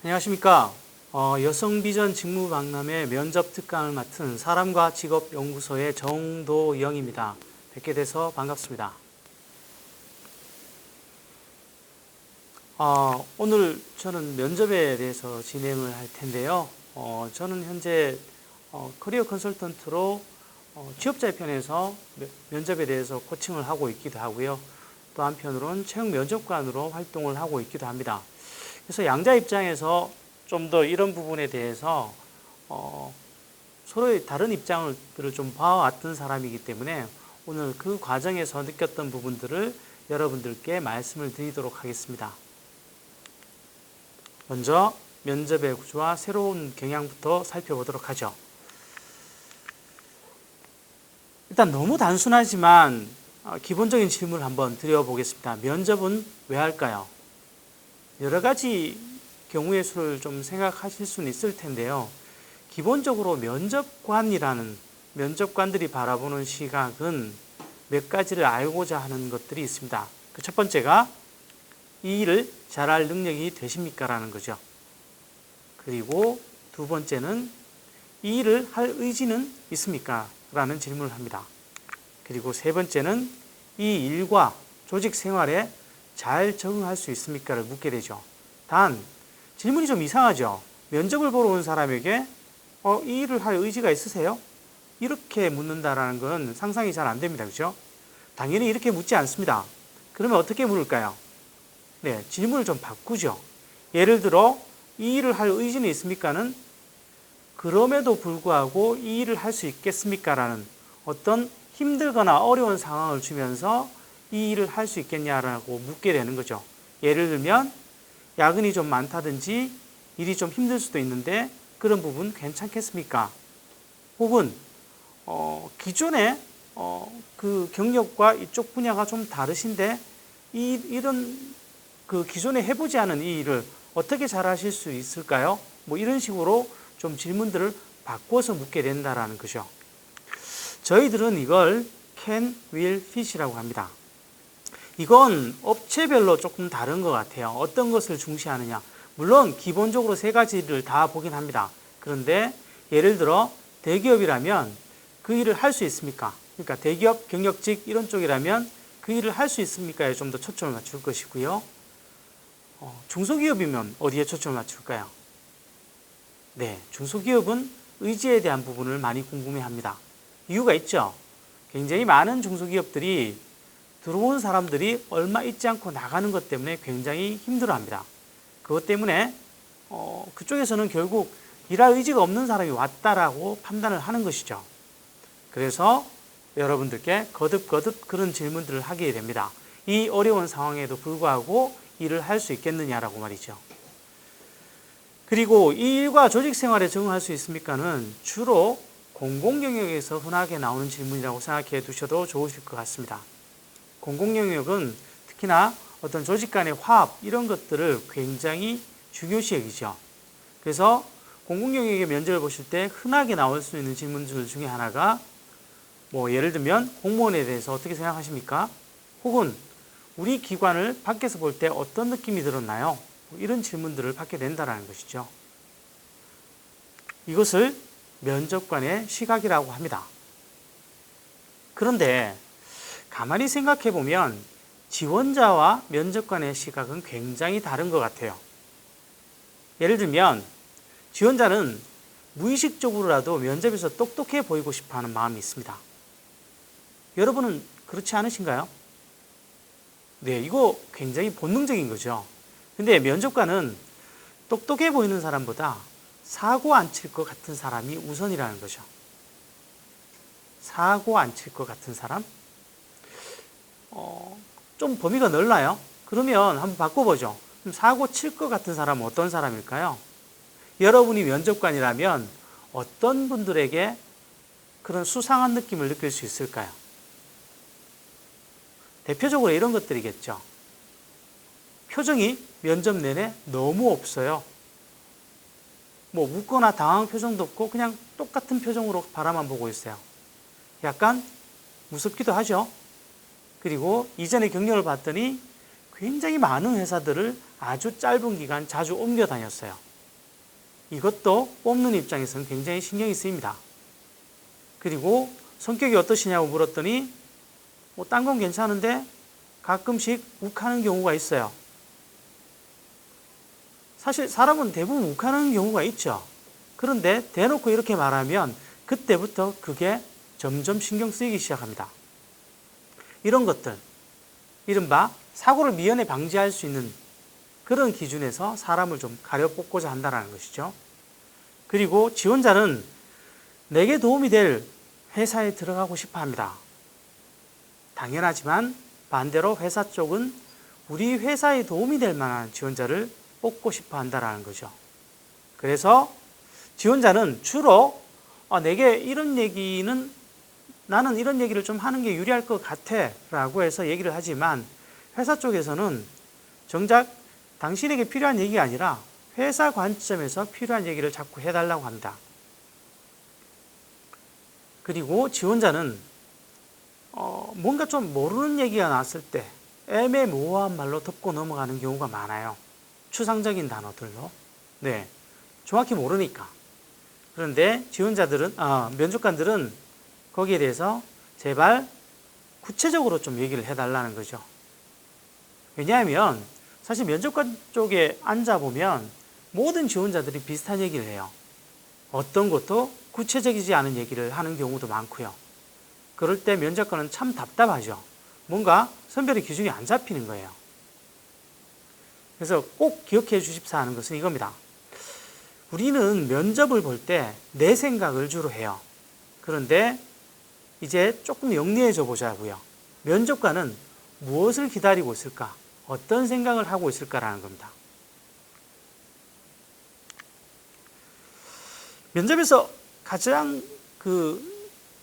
안녕하십니까. 여성비전 직무박람회 면접 특강을 맡은 사람과 직업연구소의 정도영입니다. 뵙게 돼서 반갑습니다. 오늘 저는 면접에 대해서 진행을 할 텐데요. 저는 현재 커리어 컨설턴트로 취업자의 편에서 면접에 대해서 코칭을 하고 있기도 하고요. 또 한편으로는 채용 면접관으로 활동을 하고 있기도 합니다. 그래서 양자 입장에서 좀 더 이런 부분에 대해서 서로의 다른 입장들을 좀 봐왔던 사람이기 때문에 오늘 그 과정에서 느꼈던 부분들을 여러분들께 말씀을 드리도록 하겠습니다. 먼저 면접의 구조와 새로운 경향부터 살펴보도록 하죠. 일단 너무 단순하지만 기본적인 질문을 한번 드려보겠습니다. 면접은 왜 할까요? 여러 가지 경우의 수를 좀 생각하실 수는 있을 텐데요. 기본적으로 면접관들이 바라보는 시각은 몇 가지를 알고자 하는 것들이 있습니다. 그 첫 번째가 이 일을 잘할 능력이 되십니까? 라는 거죠. 그리고 두 번째는 이 일을 할 의지는 있습니까? 라는 질문을 합니다. 그리고 세 번째는 이 일과 조직 생활에 잘 적응할 수 있습니까? 를 묻게 되죠. 단 질문이 좀 이상하죠. 면접을 보러 온 사람에게 이 일을 할 의지가 있으세요? 이렇게 묻는다라는 건 상상이 잘 안 됩니다. 그렇죠? 당연히 이렇게 묻지 않습니다. 그러면 어떻게 물을까요? 네, 질문을 좀 바꾸죠. 예를 들어 이 일을 할 의지는 있습니까는 그럼에도 불구하고 이 일을 할 수 있겠습니까? 라는 어떤 힘들거나 어려운 상황을 주면서 이 일을 할 수 있겠냐라고 묻게 되는 거죠. 예를 들면 야근이 좀 많다든지 일이 좀 힘들 수도 있는데 그런 부분 괜찮겠습니까? 혹은 기존에 그 경력과 이쪽 분야가 좀 다르신데 이런 그 기존에 해보지 않은 이 일을 어떻게 잘 하실 수 있을까요? 뭐 이런 식으로 좀 질문들을 바꿔서 묻게 된다라는 거죠. 저희들은 이걸 can, will, fit이라고 합니다. 이건 업체별로 조금 다른 것 같아요. 어떤 것을 중시하느냐. 물론 기본적으로 세 가지를 다 보긴 합니다. 그런데 예를 들어 대기업이라면 그 일을 할 수 있습니까? 그러니까 대기업, 경력직 이런 쪽이라면 그 일을 할 수 있습니까에 좀 더 초점을 맞출 것이고요. 중소기업이면 어디에 초점을 맞출까요? 네, 중소기업은 의지에 대한 부분을 많이 궁금해합니다. 이유가 있죠. 굉장히 많은 중소기업들이 들어온 사람들이 얼마 있지 않고 나가는 것 때문에 굉장히 힘들어합니다. 그것 때문에 그쪽에서는 결국 일할 의지가 없는 사람이 왔다라고 판단을 하는 것이죠. 그래서 여러분들께 거듭거듭 그런 질문들을 하게 됩니다. 이 어려운 상황에도 불구하고 일을 할 수 있겠느냐라고 말이죠. 그리고 이 일과 조직 생활에 적응할 수 있습니까는 주로 공공영역에서 흔하게 나오는 질문이라고 생각해 두셔도 좋으실 것 같습니다. 공공영역은 특히나 어떤 조직 간의 화합 이런 것들을 굉장히 중요시 여기죠. 그래서 공공영역의 면접을 보실 때 흔하게 나올 수 있는 질문들 중에 하나가 예를 들면 공무원에 대해서 어떻게 생각하십니까? 혹은 우리 기관을 밖에서 볼 때 어떤 느낌이 들었나요? 이런 질문들을 받게 된다는 것이죠. 이것을 면접관의 시각이라고 합니다. 그런데 가만히 생각해 보면 지원자와 면접관의 시각은 굉장히 다른 것 같아요. 예를 들면 지원자는 무의식적으로라도 면접에서 똑똑해 보이고 싶어 하는 마음이 있습니다. 여러분은 그렇지 않으신가요? 네, 이거 굉장히 본능적인 거죠. 근데 면접관은 똑똑해 보이는 사람보다 사고 안 칠 것 같은 사람이 우선이라는 거죠. 사고 안 칠 것 같은 사람? 좀 범위가 넓나요? 그러면 한번 바꿔보죠. 그럼 사고 칠 것 같은 사람은 어떤 사람일까요? 여러분이 면접관이라면 어떤 분들에게 그런 수상한 느낌을 느낄 수 있을까요? 대표적으로 이런 것들이겠죠. 표정이 면접 내내 너무 없어요. 웃거나 당황한 표정도 없고 그냥 똑같은 표정으로 바라만 보고 있어요. 약간 무섭기도 하죠. 그리고 이전에 경력을 봤더니 굉장히 많은 회사들을 아주 짧은 기간 자주 옮겨 다녔어요. 이것도 뽑는 입장에서는 굉장히 신경이 쓰입니다. 그리고 성격이 어떠시냐고 물었더니 뭐 딴 건 괜찮은데 가끔씩 욱하는 경우가 있어요. 사실 사람은 대부분 욱하는 경우가 있죠. 그런데 대놓고 이렇게 말하면 그때부터 그게 점점 신경 쓰이기 시작합니다. 이런 것들, 이른바 사고를 미연에 방지할 수 있는 그런 기준에서 사람을 좀 가려 뽑고자 한다는 것이죠. 그리고 지원자는 내게 도움이 될 회사에 들어가고 싶어 합니다. 당연하지만 반대로 회사 쪽은 우리 회사에 도움이 될 만한 지원자를 뽑고 싶어 한다는 거죠. 그래서 지원자는 주로 내게 이런 얘기는 나는 이런 얘기를 좀 하는 게 유리할 것 같아 라고 해서 얘기를 하지만 회사 쪽에서는 정작 당신에게 필요한 얘기가 아니라 회사 관점에서 필요한 얘기를 자꾸 해달라고 합니다. 그리고 지원자는 뭔가 좀 모르는 얘기가 나왔을 때 애매모호한 말로 덮고 넘어가는 경우가 많아요. 추상적인 단어들로. 네, 정확히 모르니까. 그런데 지원자들은, 면접관들은 거기에 대해서 제발 구체적으로 좀 얘기를 해달라는 거죠. 왜냐하면 사실 면접관 쪽에 앉아보면 모든 지원자들이 비슷한 얘기를 해요. 어떤 것도 구체적이지 않은 얘기를 하는 경우도 많고요. 그럴 때 면접관은 참 답답하죠. 뭔가 선별의 기준이 안 잡히는 거예요. 그래서 꼭 기억해 주십사 하는 것은 이겁니다. 우리는 면접을 볼 때 내 생각을 주로 해요. 그런데 이제 조금 영리해져 보자고요. 면접관은 무엇을 기다리고 있을까? 어떤 생각을 하고 있을까라는 겁니다. 면접에서 가장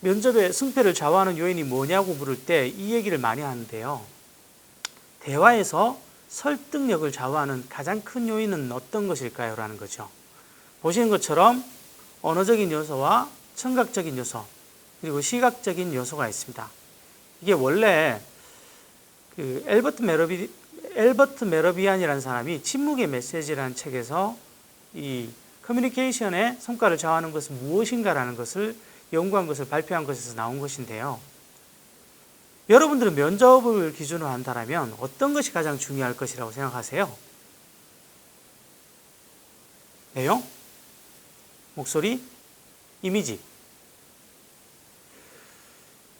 면접의 승패를 좌우하는 요인이 뭐냐고 물을 때 이 얘기를 많이 하는데요. 대화에서 설득력을 좌우하는 가장 큰 요인은 어떤 것일까요? 라는 거죠. 보시는 것처럼 언어적인 요소와 청각적인 요소, 그리고 시각적인 요소가 있습니다. 이게 원래 엘버트 메러비안이라는 사람이 침묵의 메시지라는 책에서 이 커뮤니케이션의 성과를 좌우하는 것은 무엇인가라는 것을 연구한 것을 발표한 것에서 나온 것인데요. 여러분들은 면접을 기준으로 한다면 어떤 것이 가장 중요할 것이라고 생각하세요? 내용? 목소리? 이미지?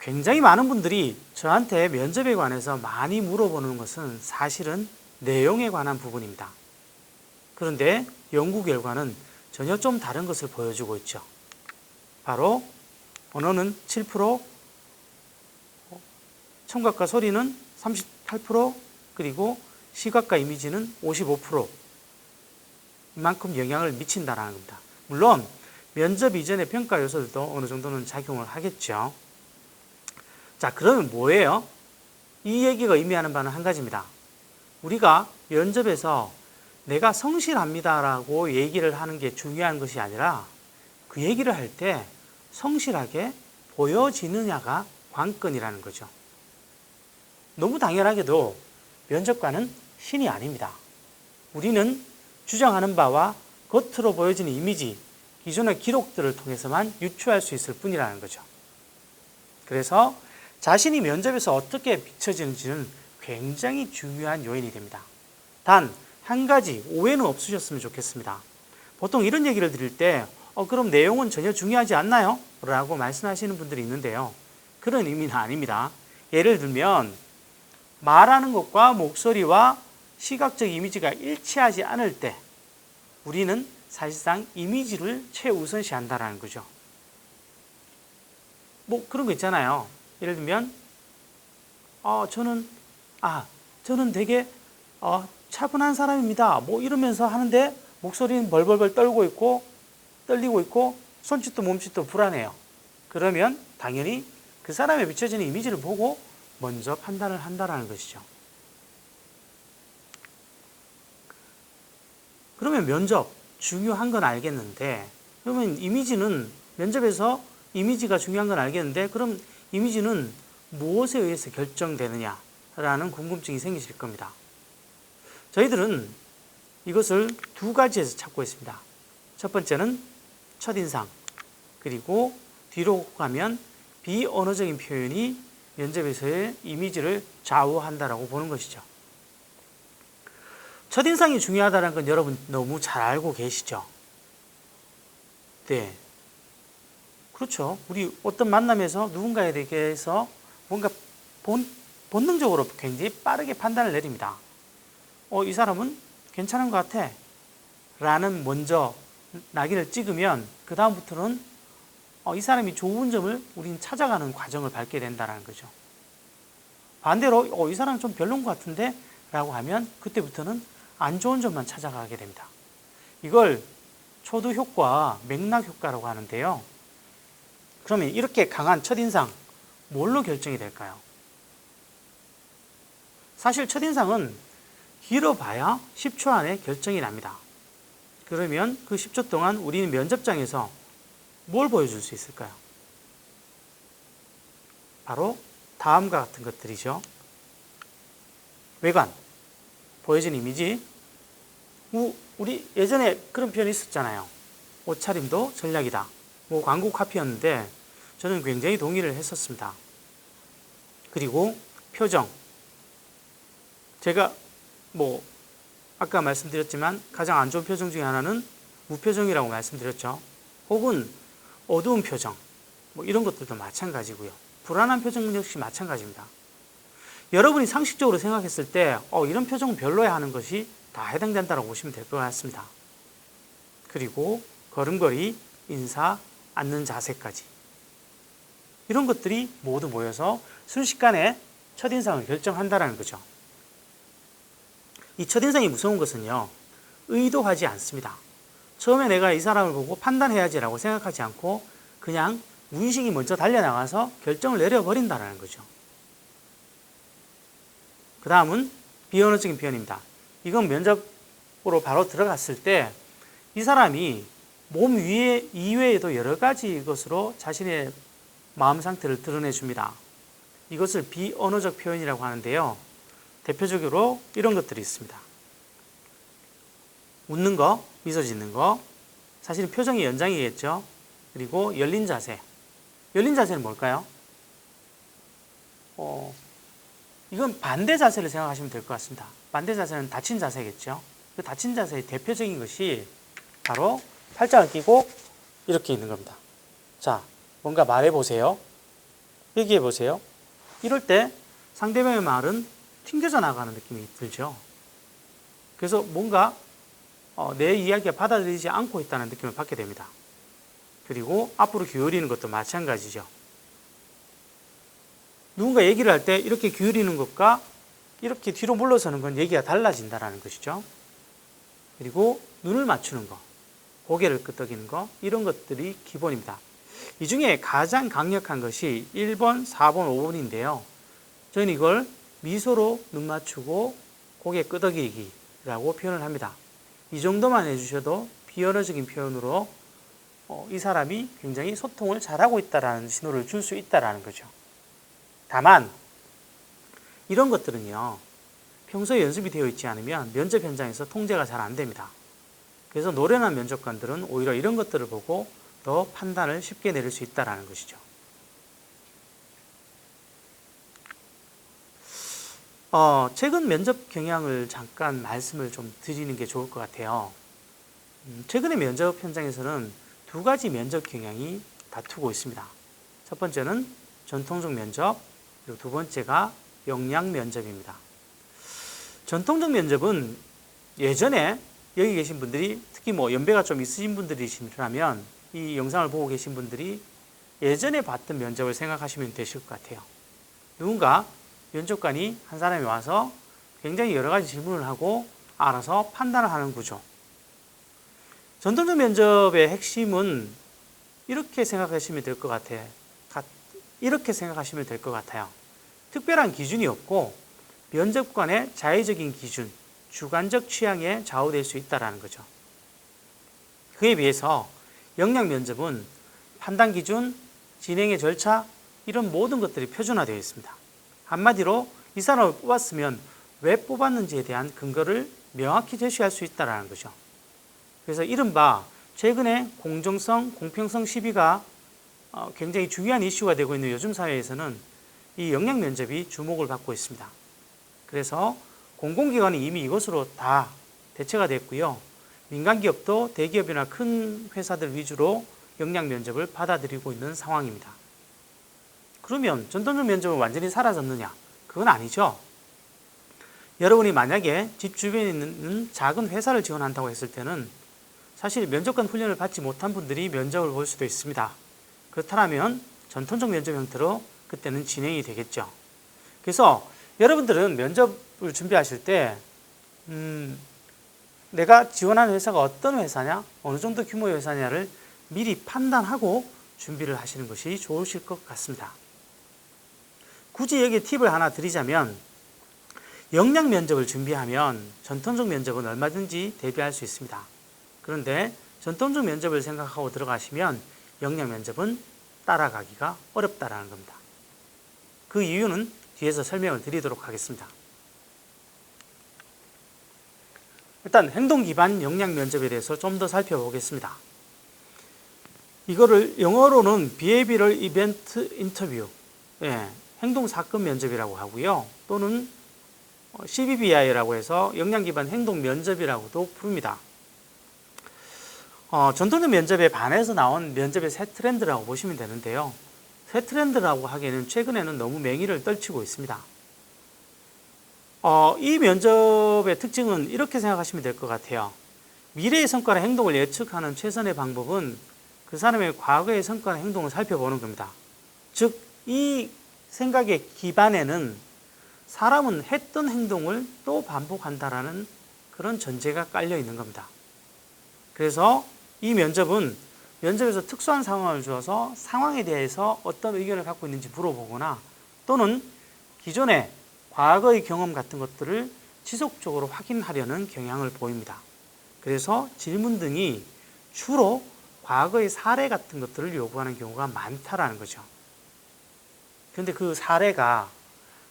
굉장히 많은 분들이 저한테 면접에 관해서 많이 물어보는 것은 사실은 내용에 관한 부분입니다. 그런데 연구 결과는 전혀 좀 다른 것을 보여주고 있죠. 바로 언어는 7%, 청각과 소리는 38%, 그리고 시각과 이미지는 55% 이만큼 영향을 미친다는 겁니다. 물론 면접 이전의 평가 요소들도 어느 정도는 작용을 하겠죠. 자, 그러면 뭐예요? 이 얘기가 의미하는 바는 한 가지입니다. 우리가 면접에서 내가 성실합니다라고 얘기를 하는 게 중요한 것이 아니라 그 얘기를 할 때 성실하게 보여지느냐가 관건이라는 거죠. 너무 당연하게도 면접관은 신이 아닙니다. 우리는 주장하는 바와 겉으로 보여지는 이미지, 기존의 기록들을 통해서만 유추할 수 있을 뿐이라는 거죠. 그래서 자신이 면접에서 어떻게 비춰지는지는 굉장히 중요한 요인이 됩니다. 단 한 가지 오해는 없으셨으면 좋겠습니다. 보통 이런 얘기를 드릴 때 그럼 내용은 전혀 중요하지 않나요? 라고 말씀하시는 분들이 있는데요. 그런 의미는 아닙니다. 예를 들면 말하는 것과 목소리와 시각적 이미지가 일치하지 않을 때 우리는 사실상 이미지를 최우선시한다는 거죠. 뭐 그런 거 있잖아요. 예를 들면 저는 되게 차분한 사람입니다. 뭐 이러면서 하는데 목소리는 벌벌벌 떨고 있고 떨리고 있고 손짓도 몸짓도 불안해요. 그러면 당연히 그 사람의 비춰지는 이미지를 보고 먼저 판단을 한다는 것이죠. 그러면 면접 중요한 건 알겠는데 그러면 이미지는 면접에서 이미지가 중요한 건 알겠는데 그럼 이미지는 무엇에 의해서 결정되느냐라는 궁금증이 생기실 겁니다. 저희들은 이것을 두 가지에서 찾고 있습니다. 첫 번째는 첫인상, 그리고 뒤로 가면 비언어적인 표현이 면접에서의 이미지를 좌우한다라고 보는 것이죠. 첫인상이 중요하다는 건 여러분 너무 잘 알고 계시죠? 네. 그렇죠. 우리 어떤 만남에서 누군가에 대해서 뭔가 본능적으로 굉장히 빠르게 판단을 내립니다. 이 사람은 괜찮은 것 같아. 라는 먼저 낙인을 찍으면 그 다음부터는 이 사람이 좋은 점을 우린 찾아가는 과정을 밟게 된다는 거죠. 반대로 이 사람은 좀 별론 것 같은데 라고 하면 그때부터는 안 좋은 점만 찾아가게 됩니다. 이걸 초두 효과, 맥락 효과라고 하는데요. 그러면 이렇게 강한 첫인상 뭘로 결정이 될까요? 사실 첫인상은 길어봐야 10초 안에 결정이 납니다. 그러면 그 10초 동안 우리는 면접장에서 뭘 보여줄 수 있을까요? 바로 다음과 같은 것들이죠. 외관, 보여진 이미지. 우리 예전에 그런 표현이 있었잖아요. 옷차림도 전략이다. 광고 카피였는데 저는 굉장히 동의를 했었습니다. 그리고 표정. 제가 아까 말씀드렸지만 가장 안 좋은 표정 중에 하나는 무표정이라고 말씀드렸죠. 혹은 어두운 표정, 이런 것들도 마찬가지고요. 불안한 표정 역시 마찬가지입니다. 여러분이 상식적으로 생각했을 때 이런 표정은 별로야 하는 것이 다 해당된다고 보시면 될 것 같습니다. 그리고 걸음걸이, 인사, 앉는 자세까지 이런 것들이 모두 모여서 순식간에 첫인상을 결정한다는 거죠. 이 첫인상이 무서운 것은요, 의도하지 않습니다. 처음에 내가 이 사람을 보고 판단해야지라고 생각하지 않고 그냥 무의식이 먼저 달려나가서 결정을 내려버린다는 거죠. 그 다음은 비언어적인 표현입니다. 이건 면접으로 바로 들어갔을 때 이 사람이 몸 위에 이외에도 여러 가지 것으로 자신의 마음 상태를 드러내줍니다. 이것을 비언어적 표현이라고 하는데요. 대표적으로 이런 것들이 있습니다. 웃는 거, 미소 짓는 거, 사실은 표정의 연장이겠죠. 그리고 열린 자세. 열린 자세는 뭘까요? 이건 반대 자세를 생각하시면 될 것 같습니다. 반대 자세는 닫힌 자세겠죠. 그 닫힌 자세의 대표적인 것이 바로 팔짱을 끼고 이렇게 있는 겁니다. 자, 뭔가 말해보세요. 얘기해보세요. 이럴 때 상대방의 말은 튕겨져 나가는 느낌이 들죠. 그래서 뭔가 내 이야기가 받아들이지 않고 있다는 느낌을 받게 됩니다. 그리고 앞으로 기울이는 것도 마찬가지죠. 누군가 얘기를 할 때 이렇게 기울이는 것과 이렇게 뒤로 물러서는 건 얘기가 달라진다는 것이죠. 그리고 눈을 맞추는 것, 고개를 끄덕이는 것, 이런 것들이 기본입니다. 이 중에 가장 강력한 것이 1번, 4번, 5번인데요. 저는 이걸 미소로 눈 맞추고 고개 끄덕이기라고 표현을 합니다. 이 정도만 해주셔도 비언어적인 표현으로 이 사람이 굉장히 소통을 잘하고 있다는 신호를 줄 수 있다는 거죠. 다만 이런 것들은요, 평소에 연습이 되어 있지 않으면 면접 현장에서 통제가 잘 안 됩니다. 그래서 노련한 면접관들은 오히려 이런 것들을 보고 더 판단을 쉽게 내릴 수 있다는 것이죠. 최근 면접 경향을 잠깐 말씀을 좀 드리는 게 좋을 것 같아요. 최근의 면접 현장에서는 두 가지 면접 경향이 다투고 있습니다. 첫 번째는 전통적 면접, 그리고 두 번째가 역량 면접입니다. 전통적 면접은 예전에 여기 계신 분들이 특히 연배가 좀 있으신 분들이시라면 이 영상을 보고 계신 분들이 예전에 봤던 면접을 생각하시면 되실 것 같아요. 누군가 면접관이 한 사람이 와서 굉장히 여러 가지 질문을 하고 알아서 판단을 하는 구조. 전통적 면접의 핵심은 이렇게 생각하시면 될 것 같아요. 이렇게 생각하시면 될 것 같아요. 특별한 기준이 없고 면접관의 자의적인 기준, 주관적 취향에 좌우될 수 있다는 거죠. 그에 비해서 역량 면접은 판단 기준, 진행의 절차, 이런 모든 것들이 표준화되어 있습니다. 한마디로 이 사람을 뽑았으면 왜 뽑았는지에 대한 근거를 명확히 제시할 수 있다는 거죠. 그래서 이른바 최근에 공정성, 공평성 시비가 굉장히 중요한 이슈가 되고 있는 요즘 사회에서는 이 역량 면접이 주목을 받고 있습니다. 그래서 공공기관이 이미 이것으로 다 대체가 됐고요. 민간기업도 대기업이나 큰 회사들 위주로 역량 면접을 받아들이고 있는 상황입니다. 그러면 전통적 면접은 완전히 사라졌느냐? 그건 아니죠. 여러분이 만약에 집 주변에 있는 작은 회사를 지원한다고 했을 때는 사실 면접관 훈련을 받지 못한 분들이 면접을 볼 수도 있습니다. 그렇다면 전통적 면접 형태로 그때는 진행이 되겠죠. 그래서 여러분들은 면접을 준비하실 때 내가 지원하는 회사가 어떤 회사냐, 어느 정도 규모의 회사냐를 미리 판단하고 준비를 하시는 것이 좋으실 것 같습니다. 굳이 여기 팁을 하나 드리자면 역량 면접을 준비하면 전통적 면접은 얼마든지 대비할 수 있습니다. 그런데 전통적 면접을 생각하고 들어가시면 역량 면접은 따라가기가 어렵다라는 겁니다. 그 이유는 뒤에서 설명을 드리도록 하겠습니다. 일단 행동 기반 역량 면접에 대해서 좀 더 살펴보겠습니다. 이거를 영어로는 Behavioral Event Interview, 행동 사건 면접이라고 하고요. 또는 CBBI라고 해서 역량 기반 행동 면접이라고도 부릅니다. 전통적 면접에 반해서 나온 면접의 새 트렌드라고 보시면 되는데요. 새 트렌드라고 하기에는 최근에는 너무 맹위를 떨치고 있습니다. 이 면접의 특징은 이렇게 생각하시면 될 것 같아요. 미래의 성과나 행동을 예측하는 최선의 방법은 그 사람의 과거의 성과나 행동을 살펴보는 겁니다. 즉, 이 생각의 기반에는 사람은 했던 행동을 또 반복한다라는 그런 전제가 깔려 있는 겁니다. 그래서 이 면접은 면접에서 특수한 상황을 주어서 상황에 대해서 어떤 의견을 갖고 있는지 물어보거나 또는 기존의 과거의 경험 같은 것들을 지속적으로 확인하려는 경향을 보입니다. 그래서 질문 등이 주로 과거의 사례 같은 것들을 요구하는 경우가 많다라는 거죠. 그런데 그 사례가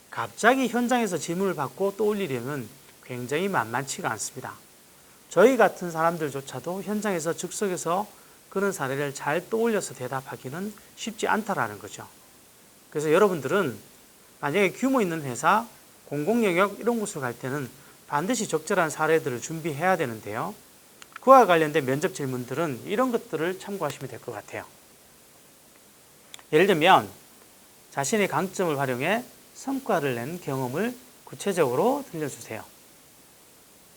갑자기 현장에서 질문을 받고 떠올리려면 굉장히 만만치가 않습니다. 저희 같은 사람들조차도 현장에서 즉석에서 그런 사례를 잘 떠올려서 대답하기는 쉽지 않다라는 거죠. 그래서 여러분들은 만약에 규모 있는 회사, 공공영역 이런 곳으로 갈 때는 반드시 적절한 사례들을 준비해야 되는데요. 그와 관련된 면접 질문들은 이런 것들을 참고하시면 될 것 같아요. 예를 들면 자신의 강점을 활용해 성과를 낸 경험을 구체적으로 들려주세요.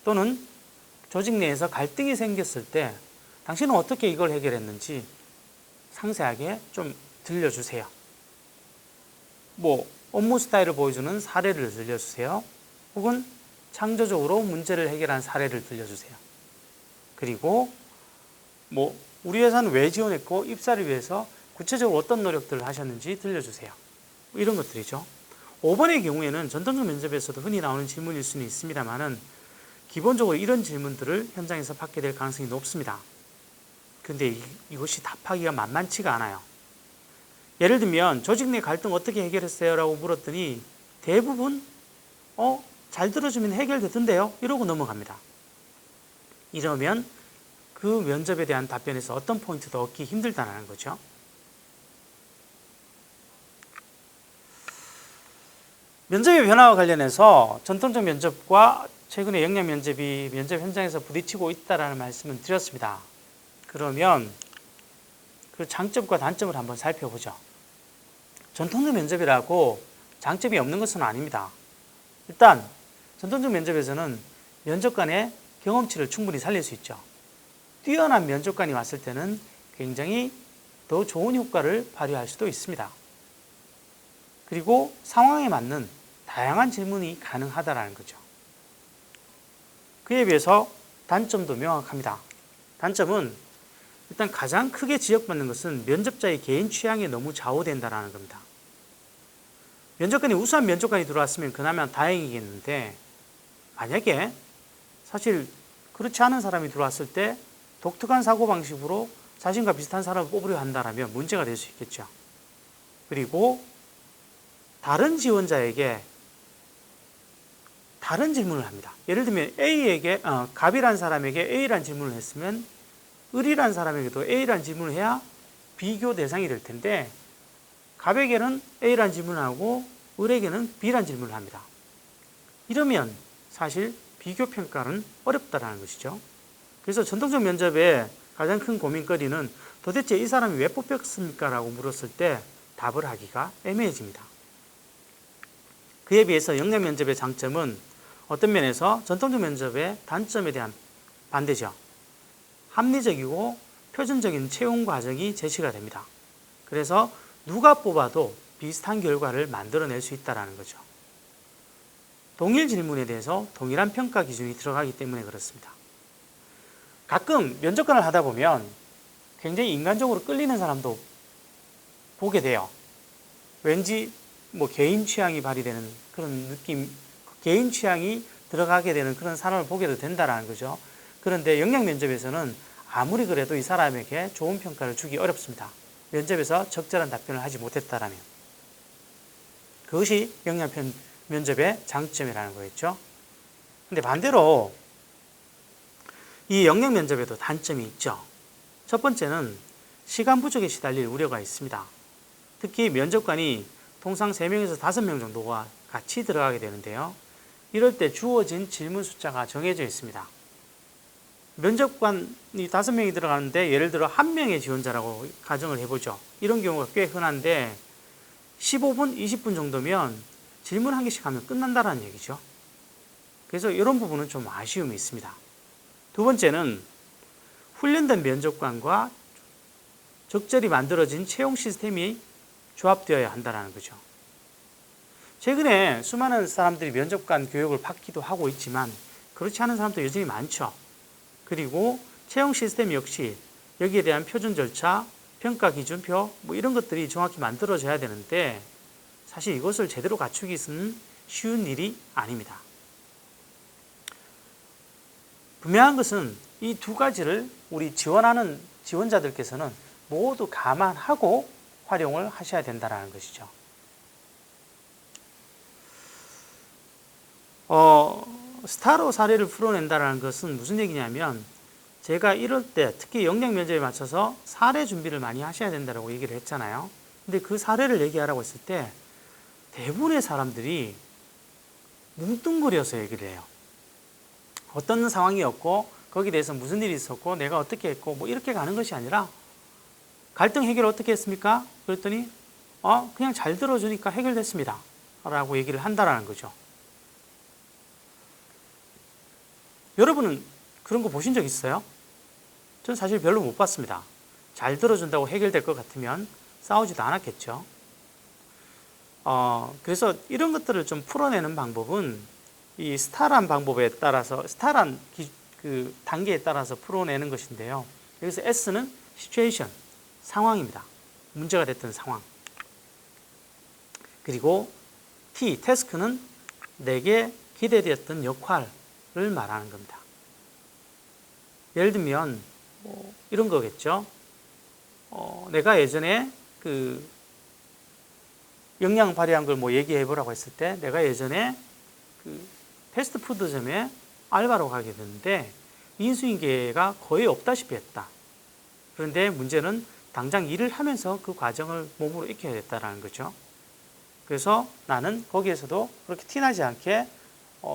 또는 조직 내에서 갈등이 생겼을 때 당신은 어떻게 이걸 해결했는지 상세하게 좀 들려주세요. 업무 스타일을 보여주는 사례를 들려주세요. 혹은 창조적으로 문제를 해결한 사례를 들려주세요. 그리고 우리 회사는 왜 지원했고 입사를 위해서 구체적으로 어떤 노력들을 하셨는지 들려주세요. 이런 것들이죠. 5번의 경우에는 전통적 면접에서도 흔히 나오는 질문일 수는 있습니다만은 기본적으로 이런 질문들을 현장에서 받게 될 가능성이 높습니다. 그런데 이것이 답하기가 만만치가 않아요. 예를 들면 조직 내 갈등 어떻게 해결했어요? 라고 물었더니 대부분 잘 들어주면 해결되던데요? 이러고 넘어갑니다. 이러면 그 면접에 대한 답변에서 어떤 포인트도 얻기 힘들다는 거죠. 면접의 변화와 관련해서 전통적 면접과 최근에 역량 면접이 면접 현장에서 부딪히고 있다는 말씀을 드렸습니다. 그러면 그 장점과 단점을 한번 살펴보죠. 전통적 면접이라고 장점이 없는 것은 아닙니다. 일단 전통적 면접에서는 면접관의 경험치를 충분히 살릴 수 있죠. 뛰어난 면접관이 왔을 때는 굉장히 더 좋은 효과를 발휘할 수도 있습니다. 그리고 상황에 맞는 다양한 질문이 가능하다는 거죠. 그에 비해서 단점도 명확합니다. 단점은 일단 가장 크게 지적받는 것은 면접자의 개인 취향에 너무 좌우된다는 겁니다. 면접관이 우수한 면접관이 들어왔으면 그나마 다행이겠는데 만약에 사실 그렇지 않은 사람이 들어왔을 때 독특한 사고방식으로 자신과 비슷한 사람을 뽑으려 한다면 문제가 될 수 있겠죠. 그리고 다른 지원자에게 다른 질문을 합니다. 예를 들면 A에게 갑이라는 사람에게 A라는 질문을 했으면 을이라는 사람에게도 A라는 질문을 해야 비교 대상이 될 텐데 갑에게는 A라는 질문을 하고 을에게는 B라는 질문을 합니다. 이러면 사실 비교 평가는 어렵다라는 것이죠. 그래서 전통적 면접의 가장 큰 고민거리는 도대체 이 사람이 왜 뽑혔습니까? 라고 물었을 때 답을 하기가 애매해집니다. 그에 비해서 역량 면접의 장점은 어떤 면에서 전통적 면접의 단점에 대한 반대죠. 합리적이고 표준적인 채용 과정이 제시가 됩니다. 그래서 누가 뽑아도 비슷한 결과를 만들어낼 수 있다는 거죠. 동일 질문에 대해서 동일한 평가 기준이 들어가기 때문에 그렇습니다. 가끔 면접관을 하다 보면 굉장히 인간적으로 끌리는 사람도 보게 돼요. 왠지 뭐 개인 취향이 발휘되는 그런 느낌, 개인 취향이 들어가게 되는 그런 사람을 보게도 된다라는 거죠. 그런데 역량 면접에서는 아무리 그래도 이 사람에게 좋은 평가를 주기 어렵습니다. 면접에서 적절한 답변을 하지 못했다라면. 그것이 역량 면접의 장점이라는 거겠죠. 근데 반대로 이 역량 면접에도 단점이 있죠. 첫 번째는 시간 부족에 시달릴 우려가 있습니다. 특히 면접관이 통상 3명에서 5명 정도가 같이 들어가게 되는데요. 이럴 때 주어진 질문 숫자가 정해져 있습니다. 면접관이 5명이 들어가는데 예를 들어 1명의 지원자라고 가정을 해보죠. 이런 경우가 꽤 흔한데 15분, 20분 정도면 질문 한 개씩 하면 끝난다는 얘기죠. 그래서 이런 부분은 좀 아쉬움이 있습니다. 두 번째는 훈련된 면접관과 적절히 만들어진 채용 시스템이 조합되어야 한다는 거죠. 최근에 수많은 사람들이 면접관 교육을 받기도 하고 있지만 그렇지 않은 사람도 여전히 많죠. 그리고 채용 시스템 역시 여기에 대한 표준 절차, 평가 기준표 뭐 이런 것들이 정확히 만들어져야 되는데 사실 이것을 제대로 갖추기는 쉬운 일이 아닙니다. 분명한 것은 이 두 가지를 우리 지원하는 지원자들께서는 모두 감안하고 활용을 하셔야 된다는 것이죠. 스타로 사례를 풀어낸다는 것은 무슨 얘기냐면 제가 이럴 때 특히 역량 면접에 맞춰서 사례 준비를 많이 하셔야 된다고 얘기를 했잖아요. 근데 그 사례를 얘기하라고 했을 때 대부분의 사람들이 뭉뚱그려서 얘기를 해요. 어떤 상황이었고 거기에 대해서 무슨 일이 있었고 내가 어떻게 했고 뭐 이렇게 가는 것이 아니라 갈등 해결 어떻게 했습니까? 그랬더니 그냥 잘 들어주니까 해결됐습니다 라고 얘기를 한다라는 거죠. 여러분은 그런 거 보신 적 있어요? 전 사실 별로 못 봤습니다. 잘 들어준다고 해결될 것 같으면 싸우지도 않았겠죠. 그래서 이런 것들을 좀 풀어내는 방법은 이 스타란 방법에 따라서 스타란 그 단계에 따라서 풀어내는 것인데요. 여기서 S는 시츄에이션, 상황입니다. 문제가 됐던 상황. 그리고 T, 태스크는 내게 기대되었던 역할을 말하는 겁니다. 예를 들면 이런 거겠죠. 내가 예전에 그 역량 발휘한 걸 뭐 얘기해 보라고 했을 때 내가 예전에 그 패스트푸드점에 알바로 가게 됐는데 인수인계가 거의 없다시피 했다. 그런데 문제는 당장 일을 하면서 그 과정을 몸으로 익혀야 됐다는 거죠. 그래서 나는 거기에서도 그렇게 티나지 않게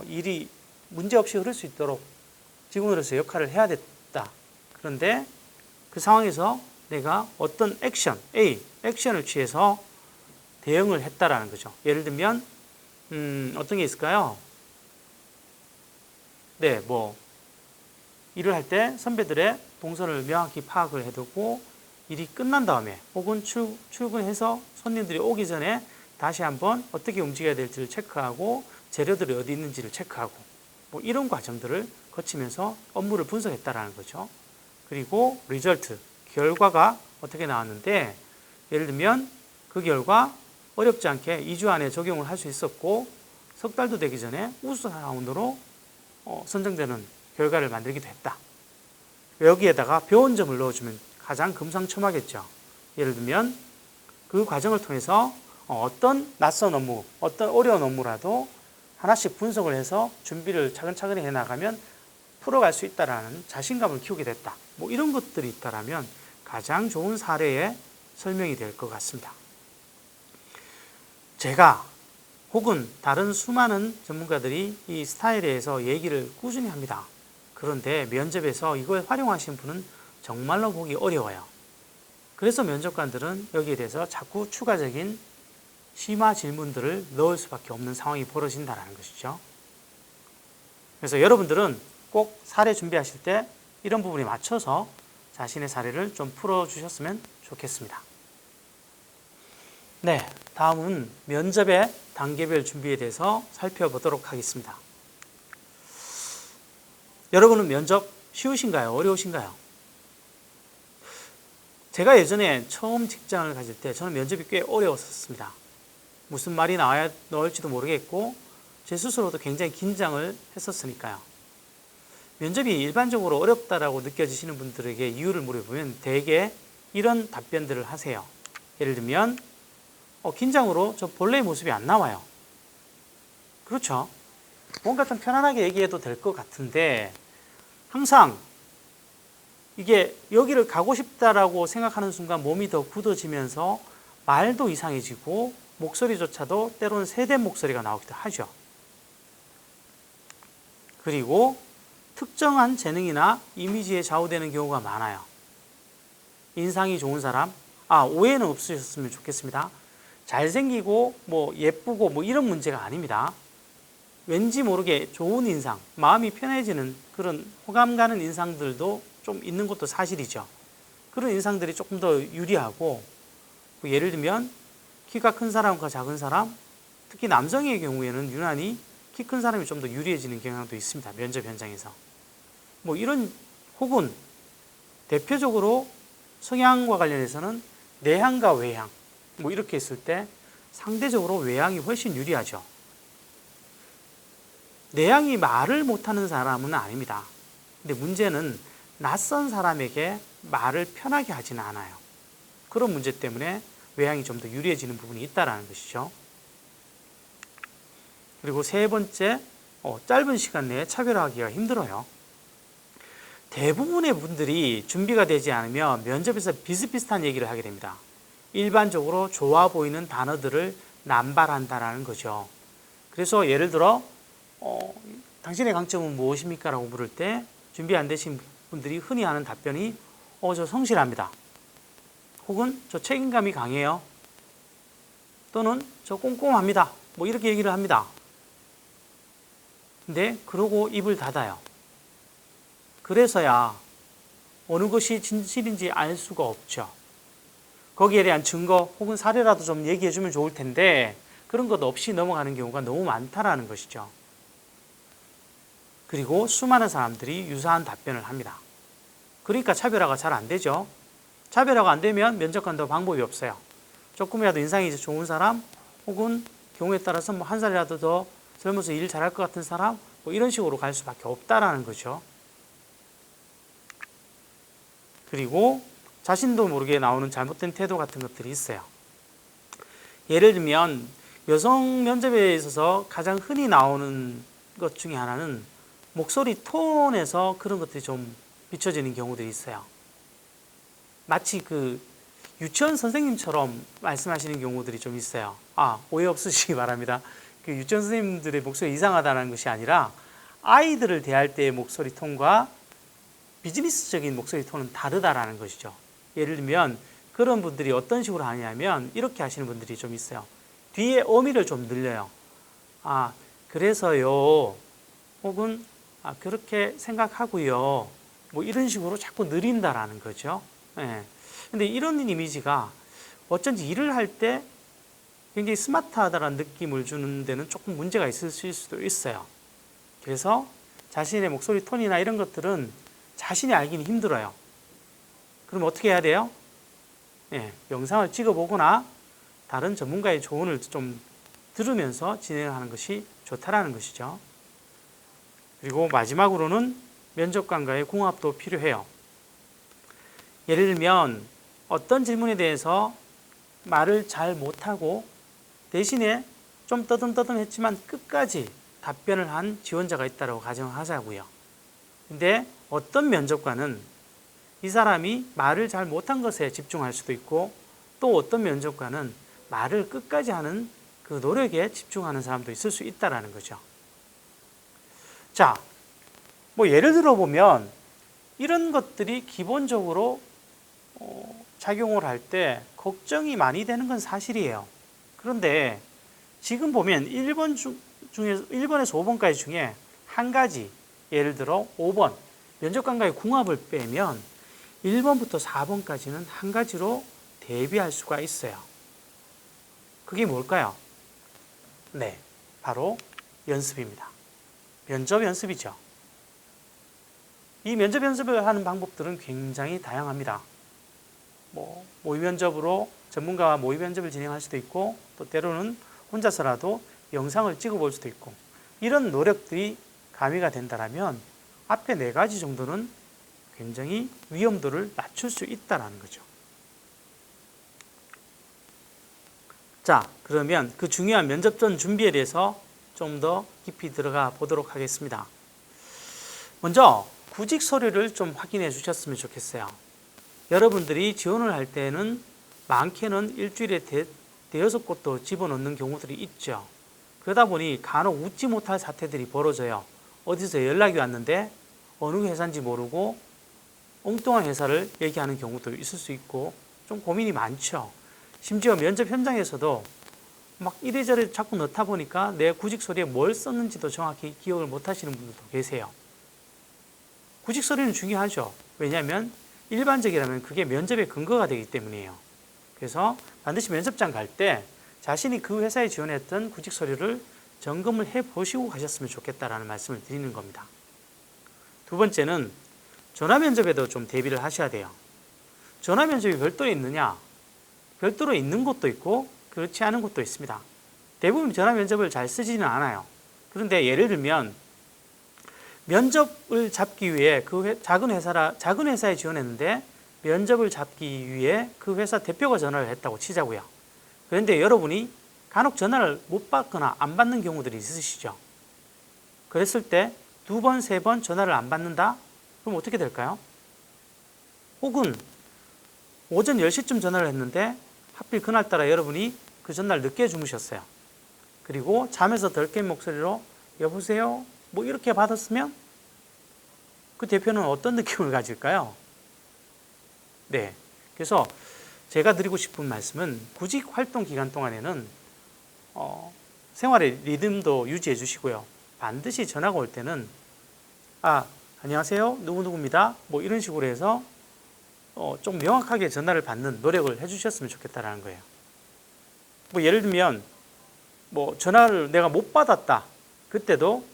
일이 문제없이 흐를 수 있도록 직원으로서 역할을 해야 됐다. 그런데 그 상황에서 내가 어떤 액션, A, 액션을 취해서 대응을 했다라는 거죠. 예를 들면 어떤 게 있을까요? 네, 일을 할 때 선배들의 동선을 명확히 파악을 해두고 일이 끝난 다음에 혹은 출근해서 손님들이 오기 전에 다시 한번 어떻게 움직여야 될지를 체크하고 재료들이 어디 있는지를 체크하고 이런 과정들을 거치면서 업무를 분석했다라는 거죠. 그리고 리절트, 결과가 어떻게 나왔는데 예를 들면 그 결과 어렵지 않게 2주 안에 적용을 할 수 있었고 석 달도 되기 전에 우수 사원으로 선정되는 결과를 만들기도 했다. 여기에다가 배운 점을 넣어주면 가장 금상첨화겠죠. 예를 들면 그 과정을 통해서 어떤 낯선 업무, 어떤 어려운 업무라도 하나씩 분석을 해서 준비를 차근차근히 해나가면 풀어갈 수 있다라는 자신감을 키우게 됐다. 뭐 이런 것들이 있다라면 가장 좋은 사례의 설명이 될 것 같습니다. 제가 혹은 다른 수많은 전문가들이 이 스타일에 대해서 얘기를 꾸준히 합니다. 그런데 면접에서 이걸 활용하신 분은 정말로 보기 어려워요. 그래서 면접관들은 여기에 대해서 자꾸 추가적인 심화 질문들을 넣을 수밖에 없는 상황이 벌어진다는 것이죠. 그래서 여러분들은 꼭 사례 준비하실 때 이런 부분에 맞춰서 자신의 사례를 좀 풀어주셨으면 좋겠습니다. 네, 다음은 면접의 단계별 준비에 대해서 살펴보도록 하겠습니다. 여러분은 면접 쉬우신가요? 어려우신가요? 제가 예전에 처음 직장을 가질 때 저는 면접이 꽤 어려웠었습니다. 무슨 말이 나올지도 모르겠고 제 스스로도 굉장히 긴장을 했었으니까요. 면접이 일반적으로 어렵다라고 느껴지시는 분들에게 이유를 물어보면 대개 이런 답변들을 하세요. 예를 들면 긴장으로 저 본래의 모습이 안 나와요. 그렇죠. 뭔가 좀 편안하게 얘기해도 될 것 같은데 항상 이게 여기를 가고 싶다라고 생각하는 순간 몸이 더 굳어지면서 말도 이상해지고 목소리조차도 때로는 세된 목소리가 나오기도 하죠. 그리고 특정한 재능이나 이미지에 좌우되는 경우가 많아요. 인상이 좋은 사람, 오해는 없으셨으면 좋겠습니다. 잘생기고 예쁘고 이런 문제가 아닙니다. 왠지 모르게 좋은 인상, 마음이 편해지는 그런 호감 가는 인상들도 좀 있는 것도 사실이죠. 그런 인상들이 조금 더 유리하고 예를 들면 키가 큰 사람과 작은 사람, 특히 남성의 경우에는 유난히 키 큰 사람이 좀 더 유리해지는 경향도 있습니다. 면접 현장에서. 이런 혹은 대표적으로 성향과 관련해서는 내향과 외향 이렇게 했을 때 상대적으로 외향이 훨씬 유리하죠. 내향이 말을 못하는 사람은 아닙니다. 근데 문제는 낯선 사람에게 말을 편하게 하지는 않아요. 그런 문제 때문에 외향이 좀 더 유리해지는 부분이 있다는 것이죠. 그리고 세 번째, 짧은 시간 내에 차별화하기가 힘들어요. 대부분의 분들이 준비가 되지 않으면 면접에서 비슷비슷한 얘기를 하게 됩니다. 일반적으로 좋아 보이는 단어들을 남발한다라는 거죠. 그래서 예를 들어 당신의 강점은 무엇입니까? 라고 물을 때 준비 안 되신 분들이 흔히 하는 답변이 저 성실합니다. 혹은 저 책임감이 강해요. 또는 저 꼼꼼합니다. 이렇게 얘기를 합니다. 근데 그러고 입을 닫아요. 그래서야 어느 것이 진실인지 알 수가 없죠. 거기에 대한 증거 혹은 사례라도 좀 얘기해 주면 좋을 텐데 그런 것 없이 넘어가는 경우가 너무 많다라는 것이죠. 그리고 수많은 사람들이 유사한 답변을 합니다. 그러니까 차별화가 잘 안 되죠. 차별화가 안 되면 면접관도 방법이 없어요. 조금이라도 인상이 좋은 사람 혹은 경우에 따라서 한 살이라도 더 젊어서 일 잘할 것 같은 사람 이런 식으로 갈 수밖에 없다라는 거죠. 그리고 자신도 모르게 나오는 잘못된 태도 같은 것들이 있어요. 예를 들면 여성 면접에 있어서 가장 흔히 나오는 것 중에 하나는 목소리 톤에서 그런 것들이 좀 비춰지는 경우들이 있어요. 마치 유치원 선생님처럼 말씀하시는 경우들이 좀 있어요. 오해 없으시기 바랍니다. 유치원 선생님들의 목소리 이상하다는 것이 아니라 아이들을 대할 때의 목소리 톤과 비즈니스적인 목소리 톤은 다르다라는 것이죠. 예를 들면 그런 분들이 어떤 식으로 하냐면 이렇게 하시는 분들이 좀 있어요. 뒤에 어미를 좀 늘려요. 그래서요. 혹은 그렇게 생각하고요. 이런 식으로 자꾸 느린다라는 거죠. 근데 이런 이미지가 어쩐지 일을 할 때 굉장히 스마트하다라는 느낌을 주는 데는 조금 문제가 있을 수도 있어요. 그래서 자신의 목소리 톤이나 이런 것들은 자신이 알기는 힘들어요. 그럼 어떻게 해야 돼요? 영상을 찍어보거나 다른 전문가의 조언을 좀 들으면서 진행하는 것이 좋다라는 것이죠. 그리고 마지막으로는 면접관과의 궁합도 필요해요. 예를 들면 어떤 질문에 대해서 말을 잘 못하고 대신에 좀 떠듬떠듬했지만 끝까지 답변을 한 지원자가 있다고 가정하자고요. 근데 어떤 면접관은 이 사람이 말을 잘 못한 것에 집중할 수도 있고, 또 어떤 면접관은 말을 끝까지 하는 그 노력에 집중하는 사람도 있을 수 있다는 거죠. 자, 뭐 예를 들어 보면 이런 것들이 기본적으로 작용을 할 때 걱정이 많이 되는 건 사실이에요. 그런데 지금 보면 1번에서 5번까지 중에 한 가지, 예를 들어 5번 면접관과의 궁합을 빼면 1번부터 4번까지는 한 가지로 대비할 수가 있어요. 그게 뭘까요? 네, 바로 연습입니다. 면접 연습이죠. 이 면접 연습을 하는 방법들은 굉장히 다양합니다. 모의 면접으로 전문가와 모의 면접을 진행할 수도 있고, 또 때로는 혼자서라도 영상을 찍어볼 수도 있고, 이런 노력들이 가미가 된다면 앞에 4가지 정도는 굉장히 위험도를 낮출 수 있다는 거죠. 자, 그러면 그 중요한 면접 전 준비에 대해서 좀 더 깊이 들어가 보도록 하겠습니다. 먼저 구직 서류를 좀 확인해 주셨으면 좋겠어요. 여러분들이 지원을 할 때는 많게는 일주일에 대여섯 곳도 집어넣는 경우들이 있죠. 그러다 보니 간혹 웃지 못할 사태들이 벌어져요. 어디서 연락이 왔는데 어느 회사인지 모르고 엉뚱한 회사를 얘기하는 경우도 있을 수 있고, 좀 고민이 많죠. 심지어 면접 현장에서도 막 이래저래 자꾸 넣다 보니까 내 구직 서류에 뭘 썼는지도 정확히 기억을 못 하시는 분들도 계세요. 구직 서류는 중요하죠. 왜냐하면 일반적이라면 그게 면접의 근거가 되기 때문이에요. 그래서 반드시 면접장 갈 때 자신이 그 회사에 지원했던 구직 서류를 점검을 해 보시고 가셨으면 좋겠다라는 말씀을 드리는 겁니다. 두 번째는 전화 면접에도 좀 대비를 하셔야 돼요. 전화 면접이 별도로 있느냐? 별도로 있는 곳도 있고 그렇지 않은 곳도 있습니다. 대부분 전화 면접을 잘 쓰지는 않아요. 그런데 예를 들면 면접을 잡기 위해 작은 회사에 지원했는데 면접을 잡기 위해 그 회사 대표가 전화를 했다고 치자고요. 그런데 여러분이 간혹 전화를 못 받거나 안 받는 경우들이 있으시죠. 그랬을 때 2번, 3번 전화를 안 받는다? 그럼 어떻게 될까요? 혹은 오전 10시쯤 전화를 했는데 하필 그날따라 여러분이 그 전날 늦게 주무셨어요. 그리고 잠에서 덜 깬 목소리로 여보세요? 뭐 이렇게 받았으면 그 대표는 어떤 느낌을 가질까요? 네. 그래서 제가 드리고 싶은 말씀은 구직 활동 기간 동안에는 생활의 리듬도 유지해 주시고요. 반드시 전화가 올 때는 안녕하세요. 누구누구입니다. 뭐 이런 식으로 해서 좀 명확하게 전화를 받는 노력을 해 주셨으면 좋겠다라는 거예요. 뭐 예를 들면 전화를 내가 못 받았다. 그때도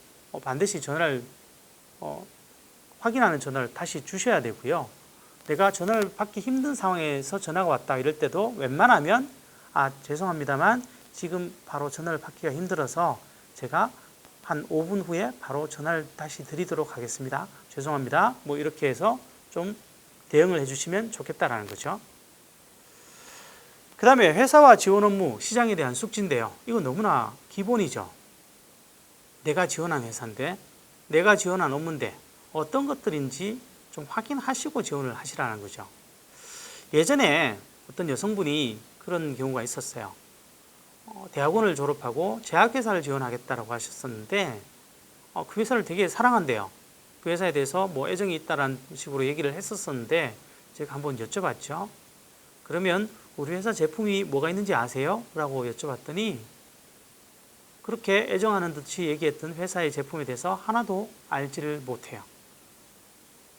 반드시 전화를 확인하는 전화를 다시 주셔야 되고요. 내가 전화를 받기 힘든 상황에서 전화가 왔다 이럴 때도 웬만하면 죄송합니다만 지금 바로 전화를 받기가 힘들어서 제가 한 5분 후에 바로 전화를 다시 드리도록 하겠습니다. 죄송합니다. 뭐 이렇게 해서 좀 대응을 해주시면 좋겠다라는 거죠. 그 다음에 회사와 지원 업무, 시장에 대한 숙지인데요. 이거 너무나 기본이죠. 내가 지원한 회사인데, 내가 지원한 업무인데 어떤 것들인지 좀 확인하시고 지원을 하시라는 거죠. 예전에 어떤 여성분이 그런 경우가 있었어요. 대학원을 졸업하고 제약회사를 지원하겠다라고 하셨었는데 그 회사를 되게 사랑한대요. 그 회사에 대해서 애정이 있다라는 식으로 얘기를 했었었는데 제가 한번 여쭤봤죠. 그러면 우리 회사 제품이 뭐가 있는지 아세요? 라고 여쭤봤더니 그렇게 애정하는 듯이 얘기했던 회사의 제품에 대해서 하나도 알지를 못해요.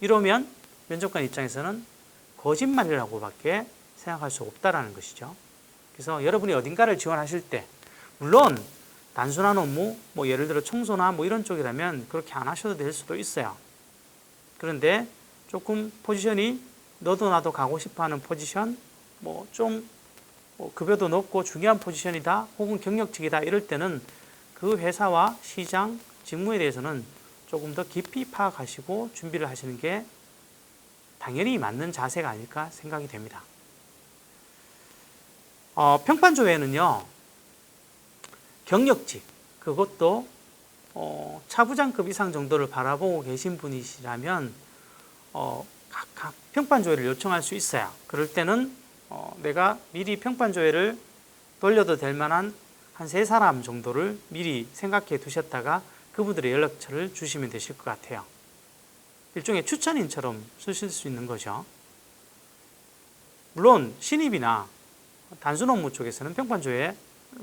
이러면 면접관 입장에서는 거짓말이라고밖에 생각할 수 없다라는 것이죠. 그래서 여러분이 어딘가를 지원하실 때 물론 단순한 업무, 예를 들어 청소나 이런 쪽이라면 그렇게 안 하셔도 될 수도 있어요. 그런데 조금 포지션이 너도 나도 가고 싶어하는 포지션, 급여도 높고 중요한 포지션이다, 혹은 경력직이다 이럴 때는 그 회사와 시장, 직무에 대해서는 조금 더 깊이 파악하시고 준비를 하시는 게 당연히 맞는 자세가 아닐까 생각이 됩니다. 평판조 외에는요, 경력직, 그것도 차부장급 이상 정도를 바라보고 계신 분이시라면 각각 평판조회를 요청할 수 있어요. 그럴 때는 내가 미리 평판조회를 돌려도 될 만한 한 3사람 정도를 미리 생각해 두셨다가 그분들의 연락처를 주시면 되실 것 같아요. 일종의 추천인처럼 쓰실 수 있는 거죠. 물론 신입이나 단순 업무 쪽에서는 평판조회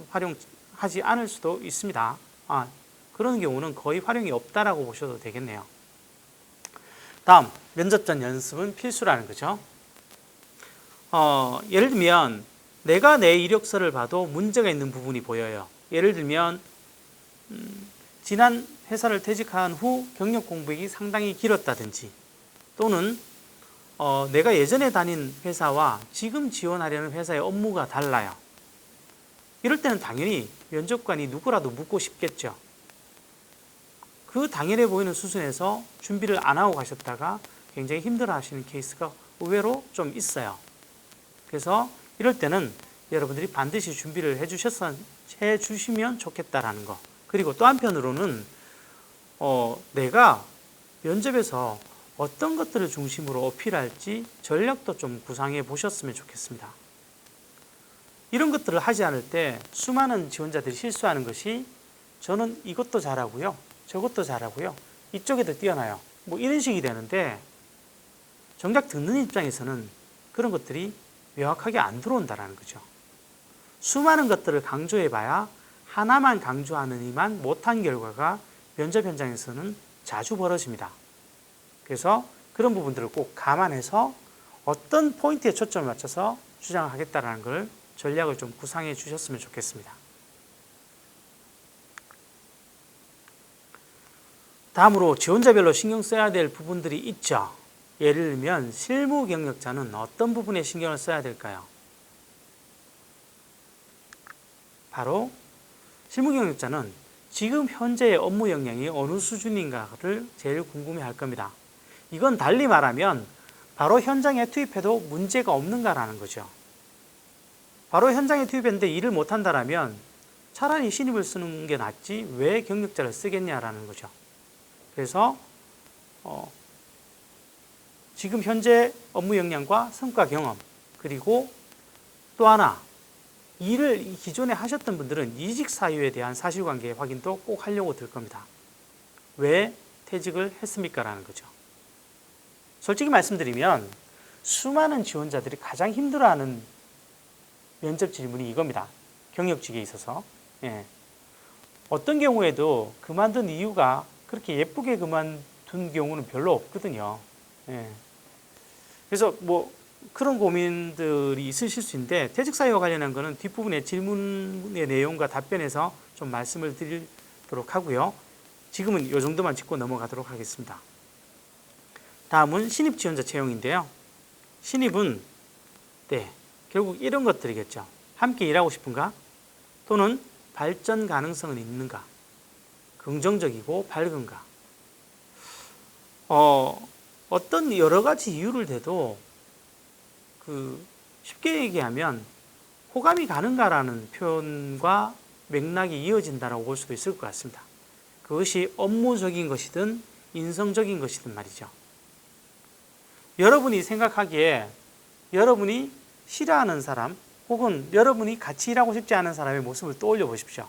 활용하지 않을 수도 있습니다. 그런 경우는 거의 활용이 없다라고 보셔도 되겠네요. 다음, 면접 전 연습은 필수라는 거죠. 예를 들면 내가 내 이력서를 봐도 문제가 있는 부분이 보여요. 예를 들면 지난 회사를 퇴직한 후 경력 공백이 상당히 길었다든지, 또는 내가 예전에 다닌 회사와 지금 지원하려는 회사의 업무가 달라요. 이럴 때는 당연히 면접관이 누구라도 묻고 싶겠죠. 그 당연해 보이는 수준에서 준비를 안 하고 가셨다가 굉장히 힘들어 하시는 케이스가 의외로 좀 있어요. 그래서 이럴 때는 여러분들이 반드시 준비를 해주시면 좋겠다라는 거. 그리고 또 한편으로는 내가 면접에서 어떤 것들을 중심으로 어필할지 전략도 좀 구상해 보셨으면 좋겠습니다. 이런 것들을 하지 않을 때 수많은 지원자들이 실수하는 것이, 저는 이것도 잘하고요, 저것도 잘하고요, 이쪽에도 뛰어나요, 뭐 이런 식이 되는데, 정작 듣는 입장에서는 그런 것들이 명확하게 안 들어온다는 거죠. 수많은 것들을 강조해 봐야 하나만 강조하느니만 못한 결과가 면접 현장에서는 자주 벌어집니다. 그래서 그런 부분들을 꼭 감안해서 어떤 포인트에 초점을 맞춰서 주장을 하겠다는 걸 전략을 좀 구상해 주셨으면 좋겠습니다. 다음으로 지원자별로 신경 써야 될 부분들이 있죠. 예를 들면 실무 경력자는 어떤 부분에 신경을 써야 될까요? 바로 실무 경력자는 지금 현재의 업무 역량이 어느 수준인가를 제일 궁금해할 겁니다. 이건 달리 말하면 바로 현장에 투입해도 문제가 없는가라는 거죠. 바로 현장에 투입했는데 일을 못한다라면 차라리 신입을 쓰는 게 낫지 왜 경력자를 쓰겠냐라는 거죠. 그래서 지금 현재 업무 역량과 성과 경험, 그리고 또 하나, 일을 기존에 하셨던 분들은 이직 사유에 대한 사실관계 확인도 꼭 하려고 들 겁니다. 왜 퇴직을 했습니까? 라는 거죠. 솔직히 말씀드리면 수많은 지원자들이 가장 힘들어하는 면접 질문이 이겁니다. 경력직에 있어서. 어떤 경우에도 그만둔 이유가 그렇게 예쁘게 그만둔 경우는 별로 없거든요. 그래서 뭐 그런 고민들이 있으실 수 있는데, 퇴직 사유와 관련한 거는 뒷부분에 질문의 내용과 답변에서 좀 말씀을 드리도록 하고요. 지금은 이 정도만 짚고 넘어가도록 하겠습니다. 다음은 신입 지원자 채용인데요. 신입은 결국 이런 것들이겠죠. 함께 일하고 싶은가? 또는 발전 가능성은 있는가? 긍정적이고 밝은가? 어떤 여러 가지 이유를 대도 쉽게 얘기하면 호감이 가는가라는 표현과 맥락이 이어진다고 볼 수도 있을 것 같습니다. 그것이 업무적인 것이든 인성적인 것이든 말이죠. 여러분이 생각하기에 여러분이 싫어하는 사람, 혹은 여러분이 같이 일하고 싶지 않은 사람의 모습을 떠올려 보십시오.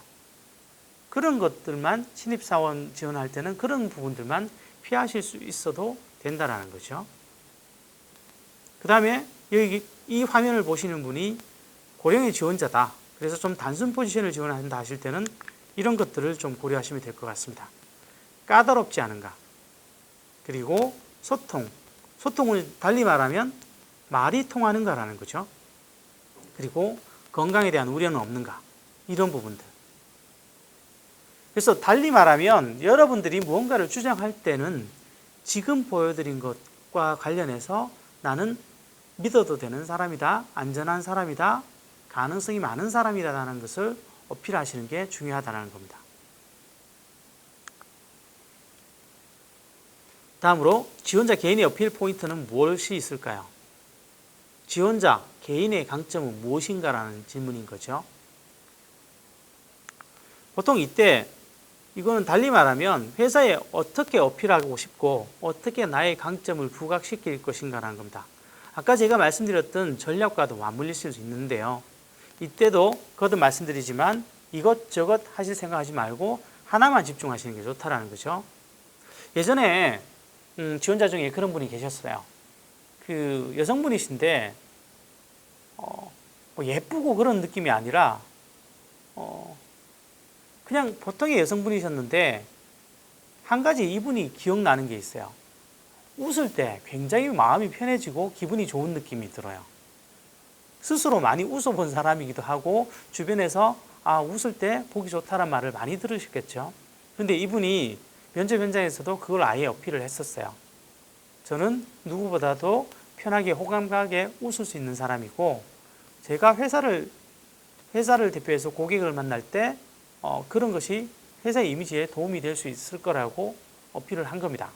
그런 것들만 신입사원 지원할 때는 그런 부분들만 피하실 수 있어도 된다는 거죠. 그 다음에 여기 이 화면을 보시는 분이 고령의 지원자다, 그래서 좀 단순 포지션을 지원한다 하실 때는 이런 것들을 좀 고려하시면 될 것 같습니다. 까다롭지 않은가, 그리고 소통을 달리 말하면 말이 통하는가라는 거죠. 그리고 건강에 대한 우려는 없는가, 이런 부분들. 그래서 달리 말하면 여러분들이 무언가를 주장할 때는 지금 보여드린 것과 관련해서 나는 믿어도 되는 사람이다, 안전한 사람이다, 가능성이 많은 사람이라는 것을 어필하시는 게 중요하다는 겁니다. 다음으로 지원자 개인의 어필 포인트는 무엇이 있을까요? 지원자 개인의 강점은 무엇인가라는 질문인 거죠. 보통 이때 이거는 달리 말하면 회사에 어떻게 어필하고 싶고 어떻게 나의 강점을 부각시킬 것인가라는 겁니다. 아까 제가 말씀드렸던 전략과도 맞물리실 수 있는데요. 이때도 거듭 말씀드리지만 이것저것 하실 생각하지 말고 하나만 집중하시는 게 좋다라는 거죠. 예전에 지원자 중에 그런 분이 계셨어요. 그 여성분이신데 뭐 예쁘고 그런 느낌이 아니라 그냥 보통의 여성분이셨는데 한 가지 이분이 기억나는 게 있어요. 웃을 때 굉장히 마음이 편해지고 기분이 좋은 느낌이 들어요. 스스로 많이 웃어본 사람이기도 하고 주변에서 웃을 때 보기 좋다는 말을 많이 들으셨겠죠. 그런데 이분이 면접 현장에서도 그걸 아예 어필을 했었어요. 저는 누구보다도 편하게 호감가게 웃을 수 있는 사람이고 제가 회사를 대표해서 고객을 만날 때 그런 것이 회사의 이미지에 도움이 될 수 있을 거라고 어필을 한 겁니다.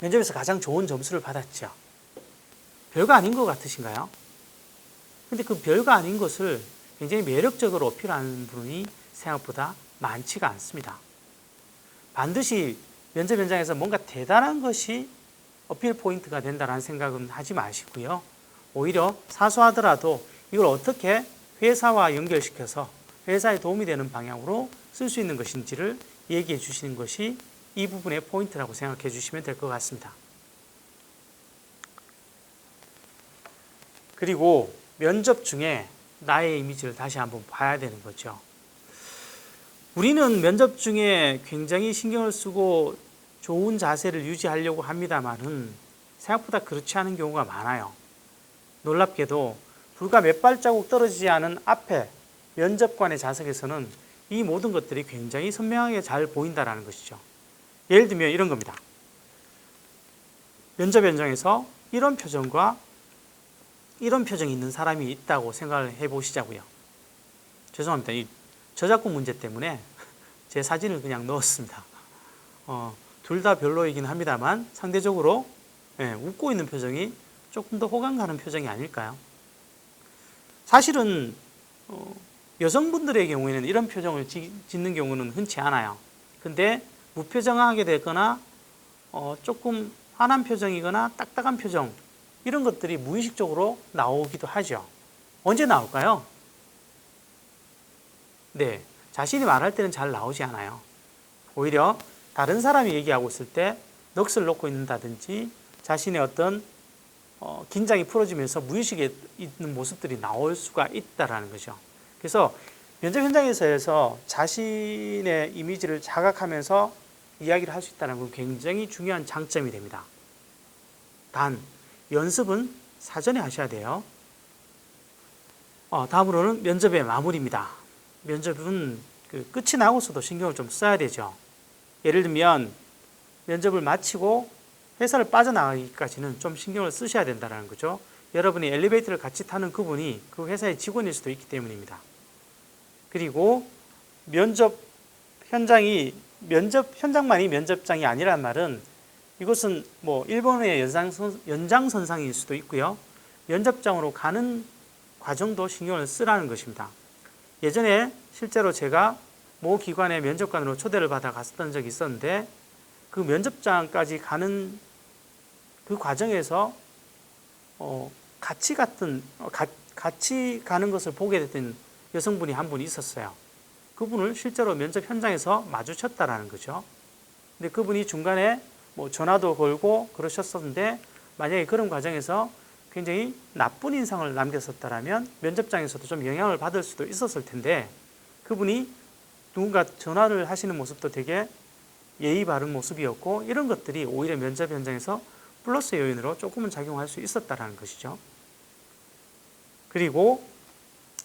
면접에서 가장 좋은 점수를 받았죠. 별거 아닌 것 같으신가요? 근데 그 별거 아닌 것을 굉장히 매력적으로 어필하는 분이 생각보다 많지가 않습니다. 반드시 면접 현장에서 뭔가 대단한 것이 어필 포인트가 된다는 생각은 하지 마시고요. 오히려 사소하더라도 이걸 어떻게 회사와 연결시켜서 회사에 도움이 되는 방향으로 쓸 수 있는 것인지를 얘기해 주시는 것이 이 부분의 포인트라고 생각해 주시면 될 것 같습니다. 그리고 면접 중에 나의 이미지를 다시 한번 봐야 되는 거죠. 우리는 면접 중에 굉장히 신경을 쓰고 좋은 자세를 유지하려고 합니다만은 생각보다 그렇지 않은 경우가 많아요. 놀랍게도 불과 몇 발자국 떨어지지 않은 앞에 면접관의 좌석에서는 이 모든 것들이 굉장히 선명하게 잘 보인다는 것이죠. 예를 들면 이런 겁니다. 면접 현장에서 이런 표정과 이런 표정이 있는 사람이 있다고 생각을 해보시자고요. 죄송합니다. 이 저작권 문제 때문에 제 사진을 그냥 넣었습니다. 둘 다 별로이긴 합니다만 상대적으로 웃고 있는 표정이 조금 더 호감 가는 표정이 아닐까요? 사실은 여성분들의 경우에는 이런 표정을 짓는 경우는 흔치 않아요. 근데 무표정하게 되거나 조금 화난 표정이거나 딱딱한 표정 이런 것들이 무의식적으로 나오기도 하죠. 언제 나올까요? 네, 자신이 말할 때는 잘 나오지 않아요. 오히려 다른 사람이 얘기하고 있을 때 넋을 놓고 있는다든지 자신의 어떤 긴장이 풀어지면서 무의식에 있는 모습들이 나올 수가 있다는 거죠. 그래서 면접 현장에서 자신의 이미지를 자각하면서 이야기를 할 수 있다는 건 굉장히 중요한 장점이 됩니다. 단, 연습은 사전에 하셔야 돼요. 다음으로는 면접의 마무리입니다. 면접은 끝이 나고서도 신경을 좀 써야 되죠. 예를 들면 면접을 마치고 회사를 빠져나가기까지는 좀 신경을 쓰셔야 된다는 거죠. 여러분이 엘리베이터를 같이 타는 그분이 그 회사의 직원일 수도 있기 때문입니다. 그리고 면접 현장만이 면접장이 아니란 말은 이것은 뭐 일본의 연장선상일 수도 있고요. 면접장으로 가는 과정도 신경을 쓰라는 것입니다. 예전에 실제로 제가 모 기관의 면접관으로 초대를 받아 갔었던 적이 있었는데 그 면접장까지 가는 그 과정에서 같이 가는 것을 보게 됐던 여성분이 한 분 있었어요. 그분을 실제로 면접 현장에서 마주쳤다라는 거죠. 근데 그분이 중간에 뭐 전화도 걸고 그러셨었는데 만약에 그런 과정에서 굉장히 나쁜 인상을 남겼었다라면 면접장에서도 좀 영향을 받을 수도 있었을 텐데 그분이 누군가 전화를 하시는 모습도 되게 예의 바른 모습이었고 이런 것들이 오히려 면접 현장에서 플러스 요인으로 조금은 작용할 수 있었다라는 것이죠. 그리고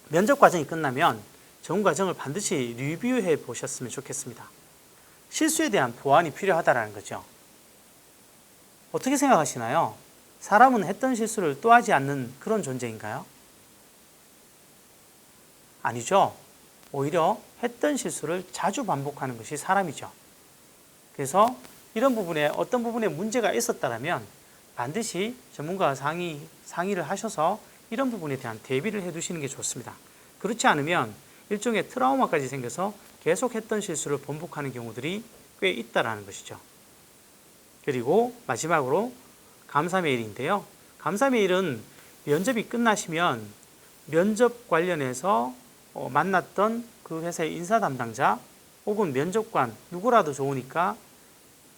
면접 과정이 끝나면 전 과정을 반드시 리뷰해 보셨으면 좋겠습니다. 실수에 대한 보완이 필요하다는 거죠. 어떻게 생각하시나요? 사람은 했던 실수를 또 하지 않는 그런 존재인가요? 아니죠. 오히려 했던 실수를 자주 반복하는 것이 사람이죠. 그래서 이런 부분에 어떤 부분에 문제가 있었다면 반드시 전문가와 상의를 하셔서 이런 부분에 대한 대비를 해 두시는 게 좋습니다. 그렇지 않으면 일종의 트라우마까지 생겨서 계속 했던 실수를 반복하는 경우들이 꽤 있다라는 것이죠. 그리고 마지막으로 감사 메일인데요. 감사 메일은 면접이 끝나시면 면접 관련해서 만났던 그 회사의 인사 담당자 혹은 면접관 누구라도 좋으니까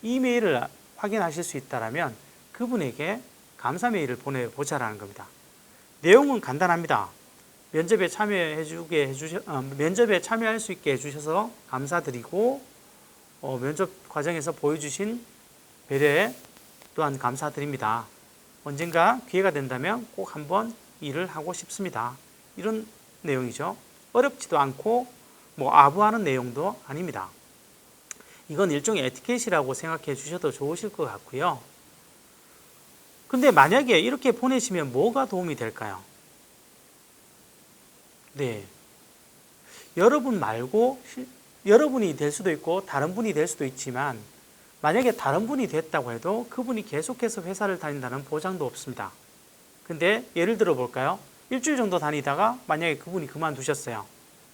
이메일을 확인하실 수 있다라면 그분에게 감사 메일을 보내보자라는 겁니다. 내용은 간단합니다. 면접에 참여할 수 있게 해주셔서 감사드리고 면접 과정에서 보여주신 배려에 또한 감사드립니다. 언젠가 기회가 된다면 꼭 한번 일을 하고 싶습니다. 이런 내용이죠. 어렵지도 않고 아부하는 내용도 아닙니다. 이건 일종의 에티켓이라고 생각해 주셔도 좋으실 것 같고요. 근데 만약에 이렇게 보내시면 뭐가 도움이 될까요? 네. 여러분 말고 여러분이 될 수도 있고 다른 분이 될 수도 있지만 만약에 다른 분이 됐다고 해도 그분이 계속해서 회사를 다닌다는 보장도 없습니다. 근데 예를 들어 볼까요? 일주일 정도 다니다가 만약에 그분이 그만두셨어요.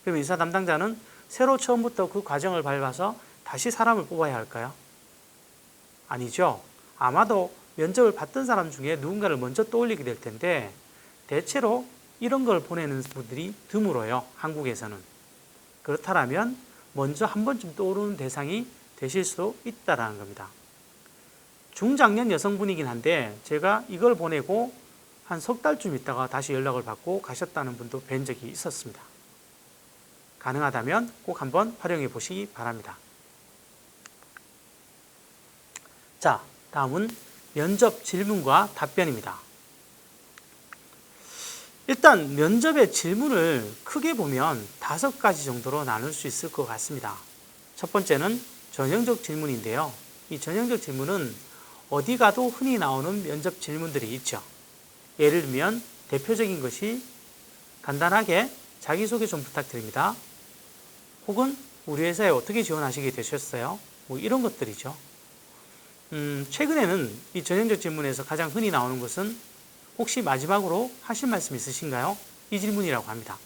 그럼 인사 담당자는 새로 처음부터 그 과정을 밟아서 다시 사람을 뽑아야 할까요? 아니죠. 아마도 면접을 봤던 사람 중에 누군가를 먼저 떠올리게 될 텐데 대체로 이런 걸 보내는 분들이 드물어요. 한국에서는. 그렇다면 먼저 한 번쯤 떠오르는 대상이 되실 수도 있다는 겁니다. 중장년 여성분이긴 한데 제가 이걸 보내고 한 석 달쯤 있다가 다시 연락을 받고 가셨다는 분도 뵌 적이 있었습니다. 가능하다면 꼭 한번 활용해 보시기 바랍니다. 자, 다음은 면접 질문과 답변입니다. 일단 면접의 질문을 크게 보면 5가지 정도로 나눌 수 있을 것 같습니다. 첫 번째는 전형적 질문인데요. 이 전형적 질문은 어디 가도 흔히 나오는 면접 질문들이 있죠. 예를 들면 대표적인 것이 간단하게 자기소개 좀 부탁드립니다. 혹은 우리 회사에 어떻게 지원하시게 되셨어요? 이런 것들이죠. 최근에는 이 전형적 질문에서 가장 흔히 나오는 것은 혹시 마지막으로 하실 말씀 있으신가요? 이 질문이라고 합니다.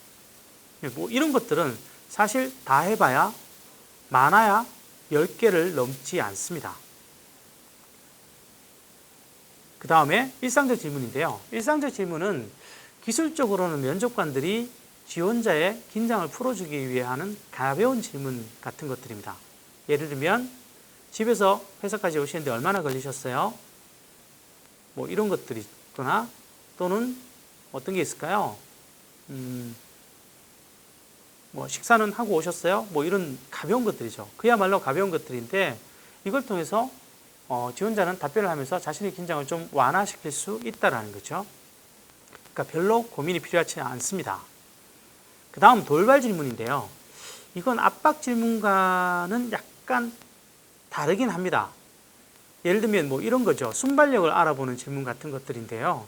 이런 것들은 사실 다 해봐야 많아야 10개를 넘지 않습니다. 그 다음에 일상적 질문인데요. 일상적 질문은 기술적으로는 면접관들이 지원자의 긴장을 풀어주기 위해 하는 가벼운 질문 같은 것들입니다. 예를 들면 집에서 회사까지 오시는데 얼마나 걸리셨어요? 이런 것들이 있거나 또는 어떤 게 있을까요? 식사는 하고 오셨어요? 이런 가벼운 것들이죠. 그야말로 가벼운 것들인데 이걸 통해서 지원자는 답변을 하면서 자신의 긴장을 좀 완화시킬 수 있다는 거죠. 그러니까 별로 고민이 필요하지 않습니다. 그 다음 돌발 질문인데요. 이건 압박 질문과는 약간 다르긴 합니다. 예를 들면 이런 거죠. 순발력을 알아보는 질문 같은 것들인데요.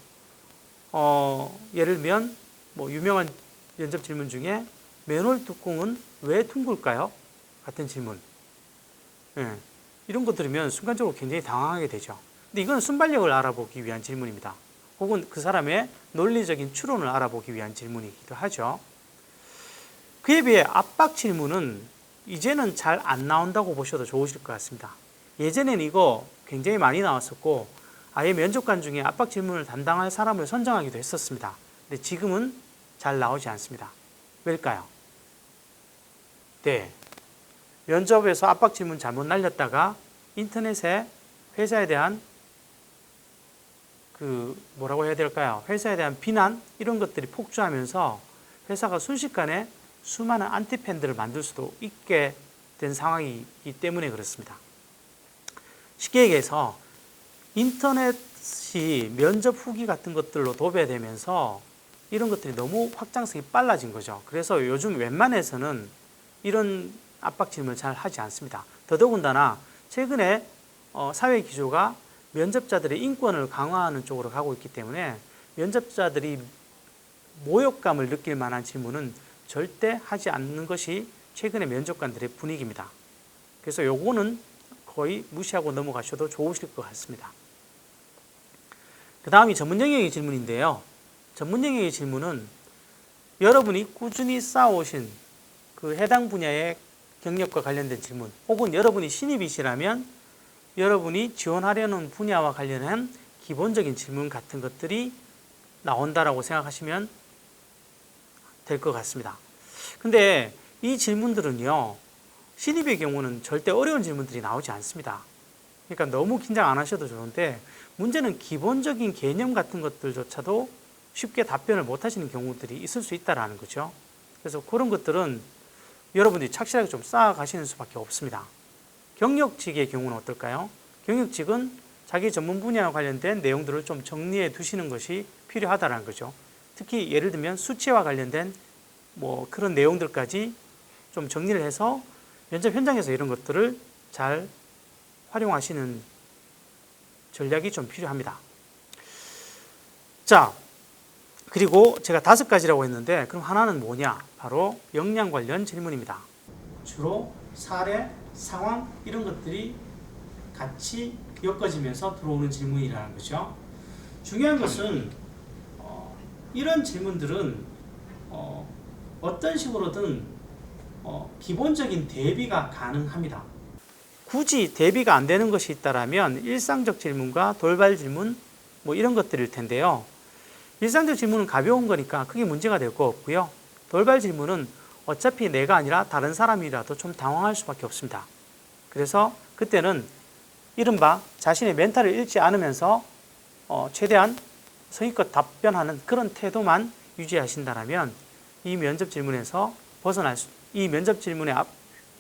예를 들면 유명한 면접 질문 중에 맨홀 뚜껑은 왜 둥글까요? 같은 질문. 이런 거 들으면 순간적으로 굉장히 당황하게 되죠. 근데 이건 순발력을 알아보기 위한 질문입니다. 혹은 그 사람의 논리적인 추론을 알아보기 위한 질문이기도 하죠. 그에 비해 압박 질문은 이제는 잘 안 나온다고 보셔도 좋으실 것 같습니다. 예전에는 이거 굉장히 많이 나왔었고 아예 면접관 중에 압박 질문을 담당할 사람을 선정하기도 했었습니다. 근데 지금은 잘 나오지 않습니다. 왜일까요? 네. 면접에서 압박 질문 잘못 날렸다가 인터넷에 회사에 대한 뭐라고 해야 될까요? 회사에 대한 비난 이런 것들이 폭주하면서 회사가 순식간에 수많은 안티팬들을 만들 수도 있게 된 상황이기 때문에 그렇습니다. 쉽게 얘기해서 인터넷이 면접 후기 같은 것들로 도배되면서 이런 것들이 너무 확장성이 빨라진 거죠. 그래서 요즘 웬만해서는 이런 압박 질문을 잘 하지 않습니다. 더더군다나 최근에 사회 기조가 면접자들의 인권을 강화하는 쪽으로 가고 있기 때문에 면접자들이 모욕감을 느낄 만한 질문은 절대 하지 않는 것이 최근의 면접관들의 분위기입니다. 그래서 요거는 거의 무시하고 넘어가셔도 좋으실 것 같습니다. 그 다음이 전문 영역의 질문인데요. 전문 영역의 질문은 여러분이 꾸준히 쌓아오신 그 해당 분야의 경력과 관련된 질문, 혹은 여러분이 신입이시라면 여러분이 지원하려는 분야와 관련한 기본적인 질문 같은 것들이 나온다라고 생각하시면 될 것 같습니다. 근데 이 질문들은요, 신입의 경우는 절대 어려운 질문들이 나오지 않습니다. 그러니까 너무 긴장 안 하셔도 좋은데, 문제는 기본적인 개념 같은 것들조차도 쉽게 답변을 못 하시는 경우들이 있을 수 있다는 거죠. 그래서 그런 것들은 여러분들이 착실하게 좀 쌓아가시는 수밖에 없습니다. 경력직의 경우는 어떨까요? 경력직은 자기 전문 분야와 관련된 내용들을 좀 정리해 두시는 것이 필요하다는 거죠. 특히 예를 들면 수치와 관련된 뭐 그런 내용들까지 좀 정리를 해서 면접 현장에서 이런 것들을 잘 활용하시는 전략이 좀 필요합니다. 자, 그리고 제가 5가지라고 했는데, 그럼 하나는 뭐냐? 바로 역량 관련 질문입니다. 주로 사례, 상황 이런 것들이 같이 엮어지면서 들어오는 질문이라는 거죠. 중요한 것은 이런 질문들은 어떤 식으로든 기본적인 대비가 가능합니다. 굳이 대비가 안 되는 것이 있다면 일상적 질문과 돌발 질문 뭐 이런 것들일 텐데요. 일상적 질문은 가벼운 거니까 크게 문제가 될 거 없고요. 돌발 질문은 어차피 내가 아니라 다른 사람이라도 좀 당황할 수밖에 없습니다. 그래서 그때는 이른바 자신의 멘탈을 잃지 않으면서 최대한 성의껏 답변하는 그런 태도만 유지하신다면 이 면접 질문의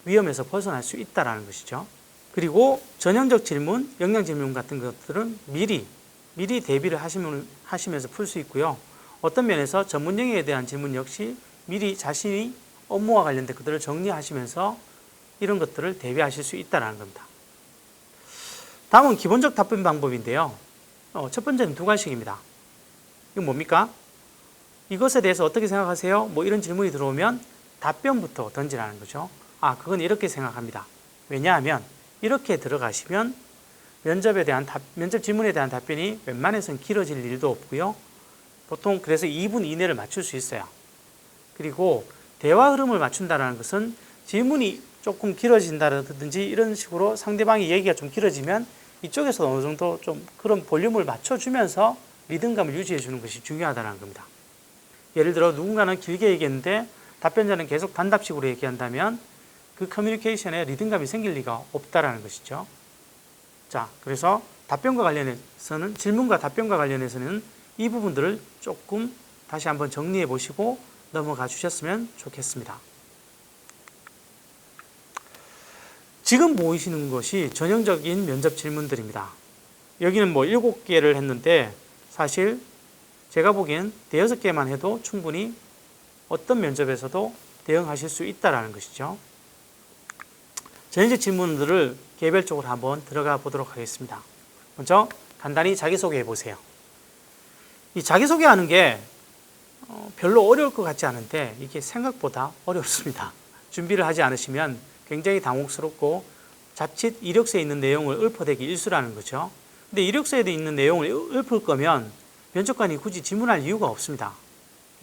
위험에서 벗어날 수 있다는 것이죠. 그리고 전형적 질문, 역량 질문 같은 것들은 미리 대비를 하시면서 풀 수 있고요. 어떤 면에서 전문 영역에 대한 질문 역시 미리 자신이 업무와 관련된 것들을 정리하시면서 이런 것들을 대비하실 수 있다는 겁니다. 다음은 기본적 답변 방법인데요. 첫 번째는 2가지입니다. 이건 뭡니까? 이것에 대해서 어떻게 생각하세요? 뭐 이런 질문이 들어오면 답변부터 던지라는 거죠. 그건 이렇게 생각합니다. 왜냐하면 이렇게 들어가시면 면접 질문에 대한 답변이 웬만해서는 길어질 일도 없고요. 보통 그래서 2분 이내를 맞출 수 있어요. 그리고 대화 흐름을 맞춘다는 것은 질문이 조금 길어진다든지 이런 식으로 상대방의 얘기가 좀 길어지면 이쪽에서 어느 정도 좀 그런 볼륨을 맞춰주면서 리듬감을 유지해 주는 것이 중요하다는 겁니다. 예를 들어 누군가는 길게 얘기했는데 답변자는 계속 단답식으로 얘기한다면 그 커뮤니케이션에 리듬감이 생길 리가 없다라는 것이죠. 자, 그래서 질문과 답변과 관련해서는 이 부분들을 조금 다시 한번 정리해 보시고 넘어가 주셨으면 좋겠습니다. 지금 보이시는 것이 전형적인 면접 질문들입니다. 여기는 7개를 했는데 사실 제가 보기엔 5개만 해도 충분히 어떤 면접에서도 대응하실 수 있다는 것이죠. 전형적 질문들을 개별적으로 한번 들어가 보도록 하겠습니다. 먼저 간단히 자기소개해 보세요. 이 자기소개하는 게 별로 어려울 것 같지 않은데 이게 생각보다 어렵습니다. 준비를 하지 않으시면 굉장히 당혹스럽고 자칫 이력서에 있는 내용을 읊어대기 일쑤라는 거죠. 근데 이력서에 있는 내용을 읊을 거면 면접관이 굳이 질문할 이유가 없습니다.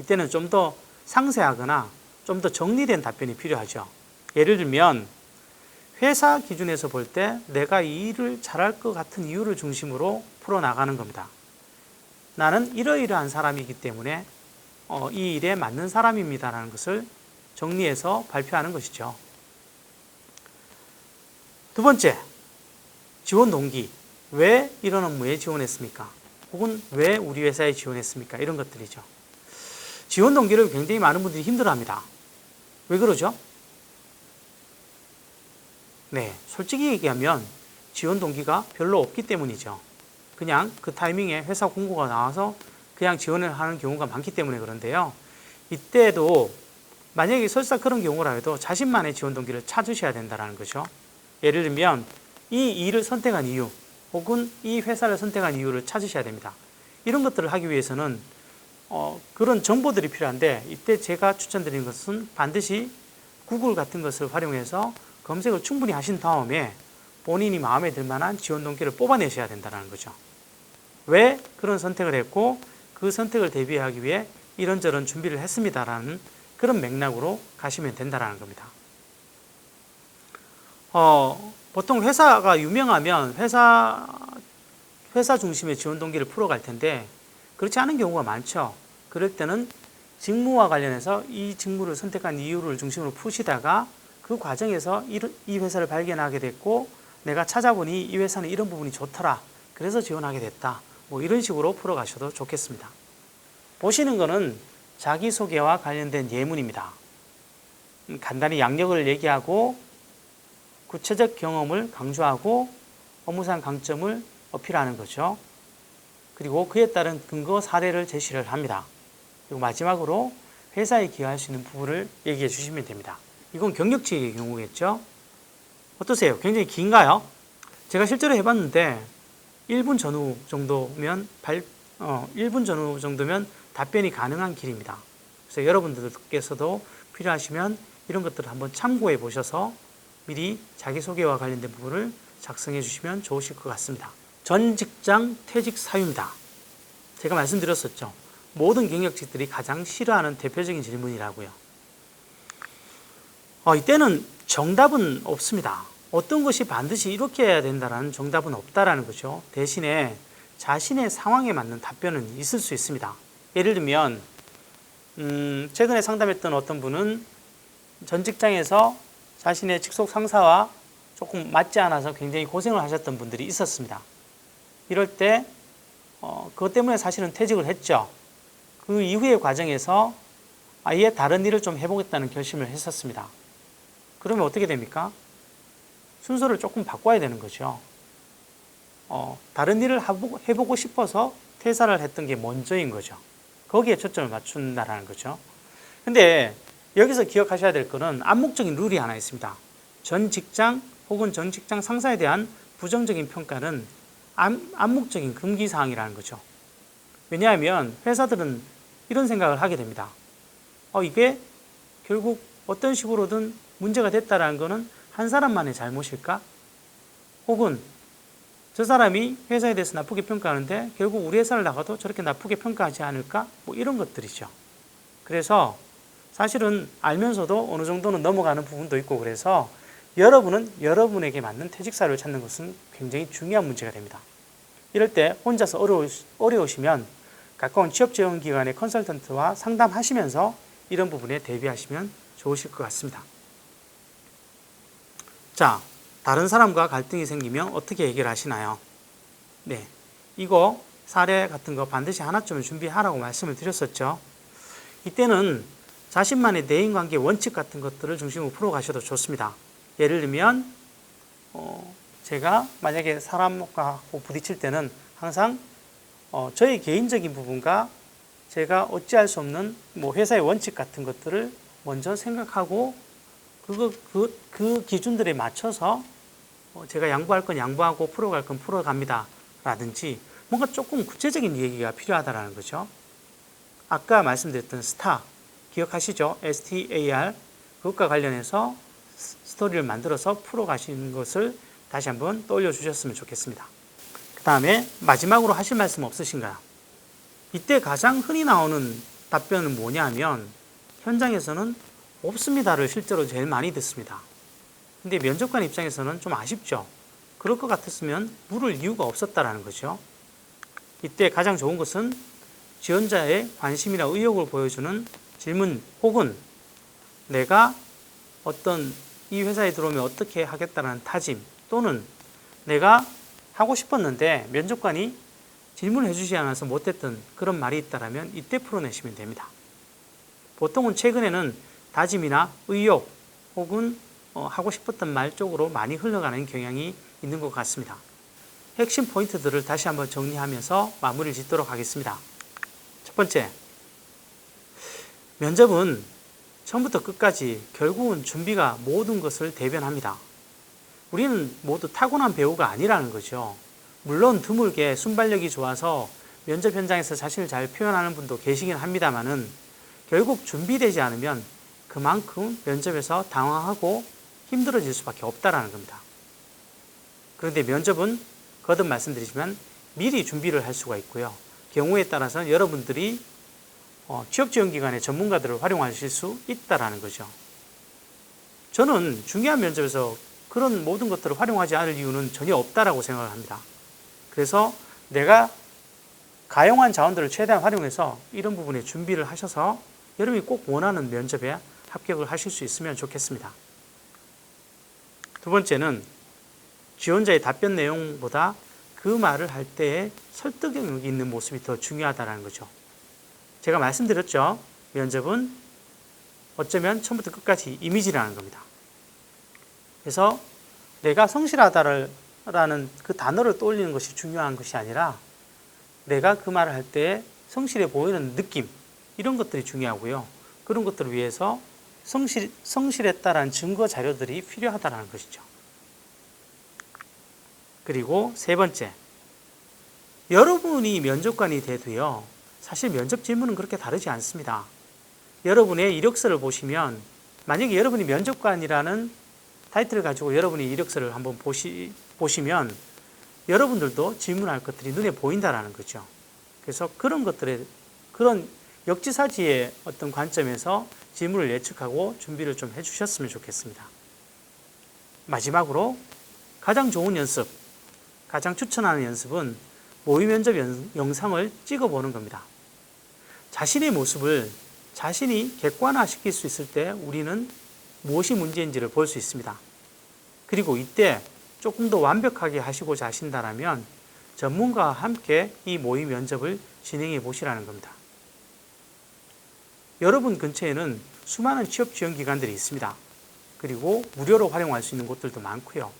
이때는 좀 더 상세하거나 좀 더 정리된 답변이 필요하죠. 예를 들면 회사 기준에서 볼 때 내가 이 일을 잘할 것 같은 이유를 중심으로 풀어나가는 겁니다. 나는 이러이러한 사람이기 때문에 이 일에 맞는 사람입니다라는 것을 정리해서 발표하는 것이죠. 2번째, 지원 동기. 왜 이런 업무에 지원했습니까? 혹은 왜 우리 회사에 지원했습니까? 이런 것들이죠. 지원 동기를 굉장히 많은 분들이 힘들어합니다. 왜 그러죠? 네, 솔직히 얘기하면 지원 동기가 별로 없기 때문이죠. 그냥 그 타이밍에 회사 공고가 나와서 그냥 지원을 하는 경우가 많기 때문에 그런데요. 이때도 만약에 설사 그런 경우라 해도 자신만의 지원 동기를 찾으셔야 된다는 거죠. 예를 들면 이 일을 선택한 이유 혹은 이 회사를 선택한 이유를 찾으셔야 됩니다. 이런 것들을 하기 위해서는 그런 정보들이 필요한데 이때 제가 추천드리는 것은 반드시 구글 같은 것을 활용해서 검색을 충분히 하신 다음에 본인이 마음에 들 만한 지원 동기를 뽑아내셔야 된다는 거죠. 왜 그런 선택을 했고 그 선택을 대비하기 위해 이런저런 준비를 했습니다라는 그런 맥락으로 가시면 된다는 겁니다. 보통 회사가 유명하면 회사 중심의 지원 동기를 풀어갈 텐데 그렇지 않은 경우가 많죠. 그럴 때는 직무와 관련해서 이 직무를 선택한 이유를 중심으로 푸시다가 그 과정에서 이 회사를 발견하게 됐고 내가 찾아보니 이 회사는 이런 부분이 좋더라. 그래서 지원하게 됐다. 뭐 이런 식으로 풀어가셔도 좋겠습니다. 보시는 거는 자기소개와 관련된 예문입니다. 간단히 양력을 얘기하고 구체적 경험을 강조하고 업무상 강점을 어필하는 거죠. 그리고 그에 따른 근거 사례를 제시를 합니다. 그리고 마지막으로 회사에 기여할 수 있는 부분을 얘기해 주시면 됩니다. 이건 경력직의 경우겠죠. 어떠세요? 굉장히 긴가요? 제가 실제로 해봤는데 1분 전후 정도면 1분 전후 정도면 답변이 가능한 길입니다. 그래서 여러분들께서도 필요하시면 이런 것들을 한번 참고해 보셔서 미리 자기소개와 관련된 부분을 작성해 주시면 좋으실 것 같습니다. 전 직장 퇴직 사유입니다. 제가 말씀드렸었죠. 모든 경력직들이 가장 싫어하는 대표적인 질문이라고요. 이때는 정답은 없습니다. 어떤 것이 반드시 이렇게 해야 된다는 정답은 없다라는 거죠. 대신에 자신의 상황에 맞는 답변은 있을 수 있습니다. 예를 들면 최근에 상담했던 어떤 분은 전 직장에서 자신의 직속 상사와 조금 맞지 않아서 굉장히 고생을 하셨던 분들이 있었습니다. 이럴 때 그것 때문에 사실은 퇴직을 했죠. 그 이후의 과정에서 아예 다른 일을 좀 해보겠다는 결심을 했었습니다. 그러면 어떻게 됩니까? 순서를 조금 바꿔야 되는 거죠. 다른 일을 해보고 싶어서 퇴사를 했던 게 먼저인 거죠. 거기에 초점을 맞춘다는 거죠. 근데 여기서 기억하셔야 될 거는 암묵적인 룰이 하나 있습니다. 전 직장 혹은 전 직장 상사에 대한 부정적인 평가는 암묵적인 금기사항이라는 거죠. 왜냐하면 회사들은 이런 생각을 하게 됩니다. 이게 결국 어떤 식으로든 문제가 됐다라는 거는 한 사람만의 잘못일까? 혹은 저 사람이 회사에 대해서 나쁘게 평가하는데 결국 우리 회사를 나가도 저렇게 나쁘게 평가하지 않을까? 뭐 이런 것들이죠. 그래서 사실은 알면서도 어느 정도는 넘어가는 부분도 있고 그래서 여러분은 여러분에게 맞는 퇴직사를 찾는 것은 굉장히 중요한 문제가 됩니다. 이럴 때 혼자서 어려우시면 가까운 취업지원기관의 컨설턴트와 상담하시면서 이런 부분에 대비하시면 좋으실 것 같습니다. 자, 다른 사람과 갈등이 생기면 어떻게 해결하시나요? 네, 이거 사례 같은 거 반드시 하나쯤은 준비하라고 말씀을 드렸었죠. 이때는 자신만의 대인관계 원칙 같은 것들을 중심으로 풀어가셔도 좋습니다. 예를 들면 제가 만약에 사람과 부딪힐 때는 항상 저의 개인적인 부분과 제가 어찌할 수 없는 회사의 원칙 같은 것들을 먼저 생각하고 그 기준들에 맞춰서 제가 양보할 건 양보하고 풀어갈 건 풀어갑니다. 라든지 뭔가 조금 구체적인 얘기가 필요하다는 거죠. 아까 말씀드렸던 스타 기억하시죠? STAR 그것과 관련해서 스토리를 만들어서 풀어가시는 것을 다시 한번 떠올려 주셨으면 좋겠습니다. 그 다음에 마지막으로 하실 말씀 없으신가요? 이때 가장 흔히 나오는 답변은 뭐냐면 현장에서는 없습니다를 실제로 제일 많이 듣습니다. 근데 면접관 입장에서는 좀 아쉽죠. 그럴 것 같았으면 물을 이유가 없었다라는 거죠. 이때 가장 좋은 것은 지원자의 관심이나 의욕을 보여주는 질문 혹은 내가 이 회사에 들어오면 어떻게 하겠다는 다짐 또는 내가 하고 싶었는데 면접관이 질문을 해주지 않아서 못했던 그런 말이 있다면 이때 풀어내시면 됩니다. 보통은 최근에는 다짐이나 의욕 혹은 하고 싶었던 말 쪽으로 많이 흘러가는 경향이 있는 것 같습니다. 핵심 포인트들을 다시 한번 정리하면서 마무리를 짓도록 하겠습니다. 첫 번째, 면접은 처음부터 끝까지 결국은 준비가 모든 것을 대변합니다. 우리는 모두 타고난 배우가 아니라는 거죠. 물론 드물게 순발력이 좋아서 면접 현장에서 자신을 잘 표현하는 분도 계시긴 합니다만은 결국 준비되지 않으면 그만큼 면접에서 당황하고 힘들어질 수밖에 없다라는 겁니다. 그런데 면접은 거듭 말씀드리지만 미리 준비를 할 수가 있고요. 경우에 따라서는 여러분들이 취업지원기관의 전문가들을 활용하실 수 있다라는 거죠. 저는 중요한 면접에서 그런 모든 것들을 활용하지 않을 이유는 전혀 없다라고 생각을 합니다. 그래서 내가 가용한 자원들을 최대한 활용해서 이런 부분에 준비를 하셔서 여러분이 꼭 원하는 면접에 합격을 하실 수 있으면 좋겠습니다. 두 번째는 지원자의 답변 내용보다 그 말을 할 때에 설득력이 있는 모습이 더 중요하다는 거죠. 제가 말씀드렸죠. 면접은 어쩌면 처음부터 끝까지 이미지라는 겁니다. 그래서 내가 성실하다라는 그 단어를 떠올리는 것이 중요한 것이 아니라 내가 그 말을 할 때 성실해 보이는 느낌, 이런 것들이 중요하고요. 그런 것들을 위해서 성실했다라는 증거 자료들이 필요하다는 것이죠. 그리고 세 번째, 여러분이 면접관이 돼도요, 사실 면접 질문은 그렇게 다르지 않습니다. 여러분의 이력서를 보시면, 만약에 여러분이 면접관이라는 타이틀을 가지고 여러분의 이력서를 한번 보시면 여러분들도 질문할 것들이 눈에 보인다는 거죠. 그래서 그런 역지사지의 어떤 관점에서 질문을 예측하고 준비를 좀 해주셨으면 좋겠습니다. 마지막으로 가장 좋은 연습, 가장 추천하는 연습은 모의 면접 영상을 찍어보는 겁니다. 자신의 모습을 자신이 객관화시킬 수 있을 때 우리는 무엇이 문제인지를 볼 수 있습니다. 그리고 이때 조금 더 완벽하게 하시고자 하신다면 전문가와 함께 이 모의 면접을 진행해 보시라는 겁니다. 여러분 근처에는 수많은 취업 지원 기관들이 있습니다. 그리고 무료로 활용할 수 있는 곳들도 많고요.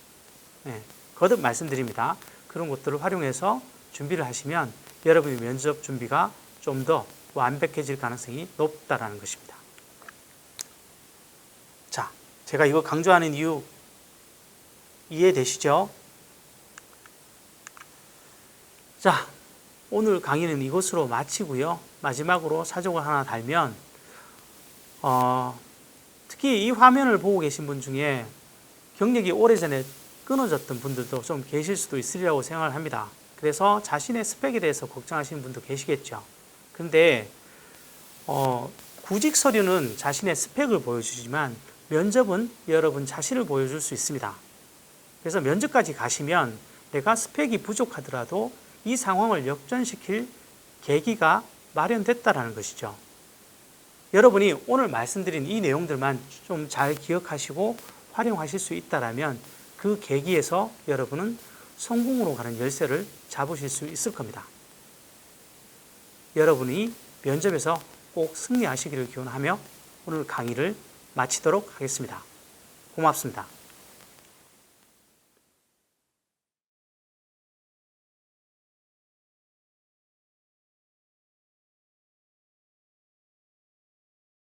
거듭 말씀드립니다. 그런 것들을 활용해서 준비를 하시면 여러분의 면접 준비가 좀 더 완벽해질 가능성이 높다라는 것입니다. 자, 제가 이거 강조하는 이유 이해되시죠? 자, 오늘 강의는 이것으로 마치고요. 마지막으로 사족을 하나 달면 특히 이 화면을 보고 계신 분 중에 경력이 오래전에 끊어졌던 분들도 좀 계실 수도 있으리라고 생각을 합니다. 그래서 자신의 스펙에 대해서 걱정하시는 분도 계시겠죠. 근데 구직 서류는 자신의 스펙을 보여주지만 면접은 여러분 자신을 보여줄 수 있습니다. 그래서 면접까지 가시면 내가 스펙이 부족하더라도 이 상황을 역전시킬 계기가 마련됐다라는 것이죠. 여러분이 오늘 말씀드린 이 내용들만 좀 잘 기억하시고 활용하실 수 있다라면 그 계기에서 여러분은 성공으로 가는 열쇠를 잡으실 수 있을 겁니다. 여러분이 면접에서 꼭 승리하시기를 기원하며 오늘 강의를 마치도록 하겠습니다. 고맙습니다.